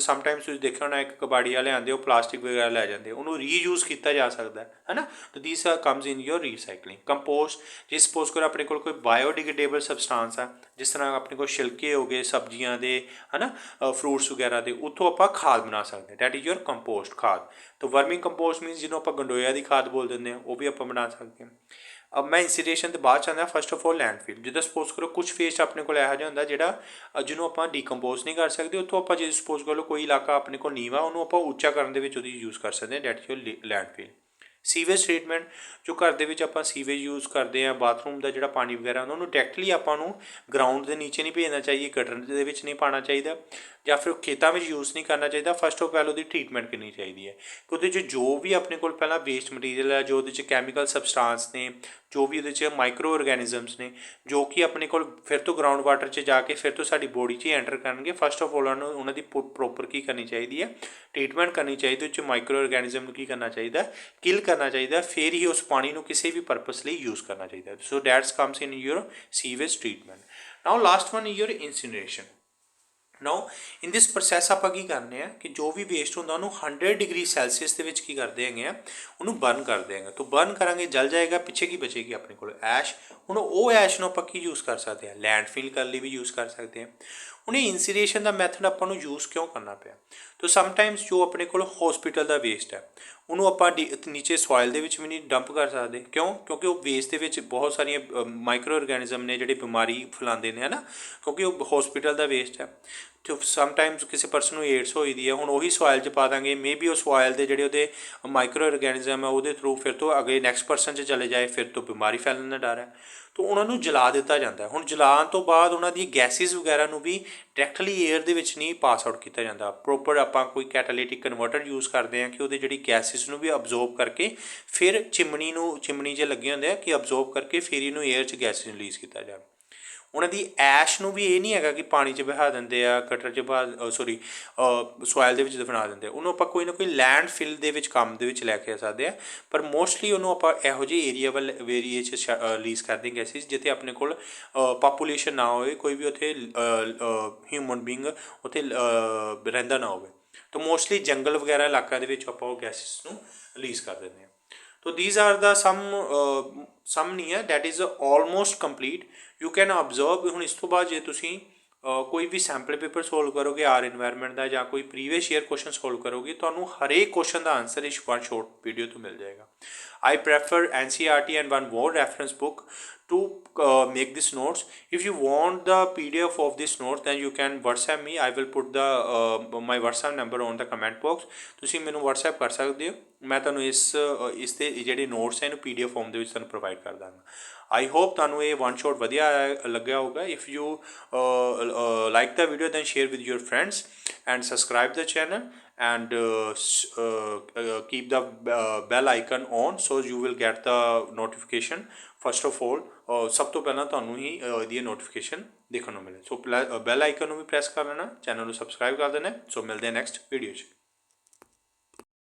Speaker 1: समटाइम्स तुसीं देखिया होना एक कबाड़ी वाले आंदे प्लास्टिक वगैरह लै जाते, उन्होंने रीयूज़ किया जा सकता है ना। तो this comes in your recycling. Compost J suppose करो अपने कोल कोई बायोडिग्रेडेबल सबसटांस है, जिस तरह अपने को छिलके हो गए सब्जियां दे, है ना, फ्रूट्स वगैरह के, उतों आप खाद बना सकते हैं। डैट इज़ योर कंपोस्ट खाद। तो वर्मिंग कंपोस्ट मीनस जिन्होंने आप गंडोया की खाद बोल देंगे हैं, वो भी आप बना सकते हैं। अब मैं इंसीडेशन तो बाद चाहता फस्ट ऑफ ऑल लैंडफिल। जिदा सपोज करो कुछ वेस्ट अपने को यहो होंगे जोड़ा जिन्होंने आप डिकंपोज नहीं कर सकते, उतों आप जो सपोज करो कोई इलाका अपने को नीवा, उन्होंने आप उच्चा करने यूज़ कर सकते हैं। That is your landfill. Sewage treatment जो घर के आप सीवेज यूज़ करते हैं, बाथरूम का जो पानी वगैरह उन्होंने डायरैक्टली आपू ग्राउंड के नीचे नहीं भेजना चाहिए, गटर के नहीं पाना चाहिए, या फिर खेतों में यूज़ नहीं करना चाहिए। फस्ट ऑफ ऑल उसकी ट्रीटमेंट करनी चाहिए है कि जो भी अपने को पहला वेस्ट मटीरियल है, जो कैमिकल सबसटांस ने, जो भी वो माइक्रो ऑर्गेनिजम्स ने, जो कि अपने को फिर तो ग्राउंड वाटर च जाके फिर तो साडी बॉडी च एंटर करनगे। फस्ट ऑफ ऑल उन्होंने प्रॉपर की करनी चाहिए है, ट्रीटमेंट करनी चाहिए। माइक्रो ऑर्गेनिजम की करना चाहिए, किल करना चाहिए, फिर ही उस पानी को किसी भी परपस लिए यूज़ करना चाहिए। सो that's comes in your sewage treatment. Now last one your incineration. Now in this process आप की करने हैं कि जो भी वेस्ट होंगे उन्होंने 100 डिग्री सैल्सीयस के की करते हैं, उन्होंने बर्न कर देंगे। तो बर्न करेंगे जल जाएगा, पिछे की बचेगी अपने को ऐश। हुण वो ऐश को आप यूज़ कर सकते हैं, लैंडफिल कर लिए भी यूज़ कर सकते हैं। उन्हें इंसीरेशन का मैथड आपको यूज़ क्यों करना पाया? तो समटाइम्स जो अपने को हॉस्पिटल का वेस्ट है उन्होंने आप नीचे सॉइल के भी नहीं डंप कर सकते। क्यों? क्योंकि वो वेस्ट के बहुत सारिया माइक्रो ऑर्गेनिजम ने जोड़े बीमारी फैलाते हैं, है ना, क्योंकि वो हॉस्पिटल का वेस्ट है। ਤੇ ਸਮਟਾਈਮਸ ਕਿਸੇ ਪਰਸਨ ਨੂੰ ਏਡਸ ਹੋਈ ਦੀ ਹੈ, ਹੁਣ ਉਹੀ ਸੋਇਲ 'ਚ ਪਾ ਦਾਂਗੇ, ਮੇ ਬੀ ਉਹ ਸੋਇਲ ਦੇ ਜਿਹੜੇ ਉਹਦੇ ਮਾਈਕਰੋ ਆਰਗੈਨਿਜ਼ਮ ਹੈ ਉਹਦੇ ਥਰੂ ਫਿਰ ਤੋਂ ਅੱਗੇ ਨੈਕਸਟ ਪਰਸਨ 'ਚ ਚਲੇ ਜਾਏ, ਫਿਰ ਤੋਂ ਬਿਮਾਰੀ ਫੈਲਣ ਦਾ ਡਰ ਹੈ। ਤਾਂ ਉਹਨਾਂ ਨੂੰ ਜਲਾ ਦਿੱਤਾ ਜਾਂਦਾ। ਹੁਣ ਜਲਾਉਣ ਤੋਂ ਬਾਅਦ ਉਹਨਾਂ ਦੀ ਗੈਸਿਸ ਵਗੈਰਾ ਨੂੰ ਵੀ ਡਾਇਰੈਕਟਲੀ ਏਅਰ ਦੇ ਵਿੱਚ ਨਹੀਂ ਪਾਸ ਆਊਟ ਕੀਤਾ ਜਾਂਦਾ। ਪ੍ਰੋਪਰ ਆਪਾਂ ਕੋਈ ਕੈਟਾਲਿਟਿਕ ਕਨਵਰਟਰ ਯੂਜ਼ ਕਰਦੇ ਹਾਂ ਕਿ ਉਹਦੇ ਜਿਹੜੀ ਗੈਸਿਸ ਨੂੰ ਵੀ ਅਬਜ਼ੋਰਬ ਕਰਕੇ ਫਿਰ ਚਿਮਨੀ 'ਚ ਲੱਗੇ ਹੁੰਦੇ ਆ ਕਿ ਅਬਜ਼ੋਰਬ ਕਰਕੇ ਫਿਰ ਇਹਨੂੰ ਏਅਰ 'ਚ ਗੈਸਿਸ ਰਿਲੀਜ਼ ਕੀਤਾ ਜਾਵੇ। ਉਹਨਾਂ ਦੀ ਐਸ਼ ਨੂੰ ਵੀ ਇਹ ਨਹੀਂ ਹੈਗਾ ਕਿ ਪਾਣੀ 'ਚ ਬਹਾ ਦਿੰਦੇ ਆ, ਕਟਰ 'ਚ ਸੋਇਲ ਦੇ ਵਿੱਚ ਦਫਨਾ ਦਿੰਦੇ ਆ। ਉਹਨੂੰ ਆਪਾਂ ਕੋਈ ਨਾ ਕੋਈ ਲੈਂਡ ਫਿਲ ਦੇ ਵਿੱਚ ਕੰਮ ਦੇ ਵਿੱਚ ਲੈ ਕੇ ਆ ਸਕਦੇ ਆ, ਪਰ ਮੋਸਟਲੀ ਉਹਨੂੰ ਆਪਾਂ ਇਹੋ ਜਿਹੇ ਏਰੀਏ 'ਚ ਰਿਲੀਜ਼ ਕਰਦੇ ਗੈਸਿਸ ਜਿੱਥੇ ਆਪਣੇ ਕੋਲ ਪਾਪੂਲੇਸ਼ਨ ਨਾ ਹੋਵੇ, ਕੋਈ ਵੀ ਉੱਥੇ ਹਿਊਮਨ ਬੀਂਗ ਉੱਥੇ ਰਹਿੰਦਾ ਨਾ ਹੋਵੇ। ਤਾਂ ਮੋਸਟਲੀ ਜੰਗਲ ਵਗੈਰਾ ਇਲਾਕਿਆਂ ਦੇ ਵਿੱਚ ਆਪਾਂ ਉਹ ਗੈਸਿਸ ਨੂੰ ਰਿਲੀਜ਼ ਕਰ ਦਿੰਦੇ ਹਾਂ। तो these are the some नहीं है, that is almost complete. You can observe। ਹੁਣ ਇਸ ਤੋਂ ਬਾਅਦ ਜੇ ਤੁਸੀਂ ਕੋਈ ਵੀ ਸੈਂਪਲ ਪੇਪਰ ਸੋਲਵ ਕਰੋਗੇ ਆਰ ਇਨਵਾਇਰਨਮੈਂਟ ਦਾ ਜਾਂ ਕੋਈ ਪ੍ਰੀਵੀਅਸ ਈਅਰ ਕੁਐਸਚਨ ਸੋਲਵ ਕਰੋਗੇ, ਤੁਹਾਨੂੰ ਹਰੇਕ ਕੁਐਸਚਨ ਦਾ ਆਨਸਰ ਇਸ ਵਨ ਸ਼ੋਰਟ ਵੀਡੀਓ ਤੋਂ ਮਿਲ ਜਾਏਗਾ। I prefer NCERT and one more reference book to make this notes. If you want the PDF of this notes, then you can WhatsApp me. I will put the my WhatsApp number on the comment box. ਤੁਸੀਂ ਮੈਨੂੰ WhatsApp ਕਰ ਸਕਦੇ ਹੋ, ਮੈਂ ਤੁਹਾਨੂੰ ਇਸ ਦੇ ਜਿਹੜੇ ਨੋਟਸ ਹੈ ਇਹਨੂੰ PDF ਫਾਰਮ ਦੇ ਵਿੱਚ ਤੁਹਾਨੂੰ ਪ੍ਰੋਵਾਈਡ ਕਰ ਦਾਂਗਾ। ਆਈ ਹੋਪ ਤੁਹਾਨੂੰ ਇਹ ਵਨ ਸ਼ੋਟ ਵਧੀਆ ਲੱਗਿਆ ਹੋਊਗਾ। If you like the video then share with your friends and subscribe the channel and keep the bell icon on so you will get the notification first of all। ਸਭ ਤੋਂ ਪਹਿਲਾਂ ਤੁਹਾਨੂੰ ਹੀ ਇਹਦੀ notification ਦੇਖਣ ਨੂੰ ਮਿਲੇ। ਸੋ ਬੈਲ ਆਈਕਨ ਨੂੰ ਵੀ press ਕਰ ਲੈਣਾ, ਚੈਨਲ ਨੂੰ ਸਬਸਕ੍ਰਾਈਬ ਕਰ ਦੇਣਾ। ਸੋ ਮਿਲਦੇ ਹਾਂ ਨੈਕਸਟ ਵੀਡੀਓ 'ਚ।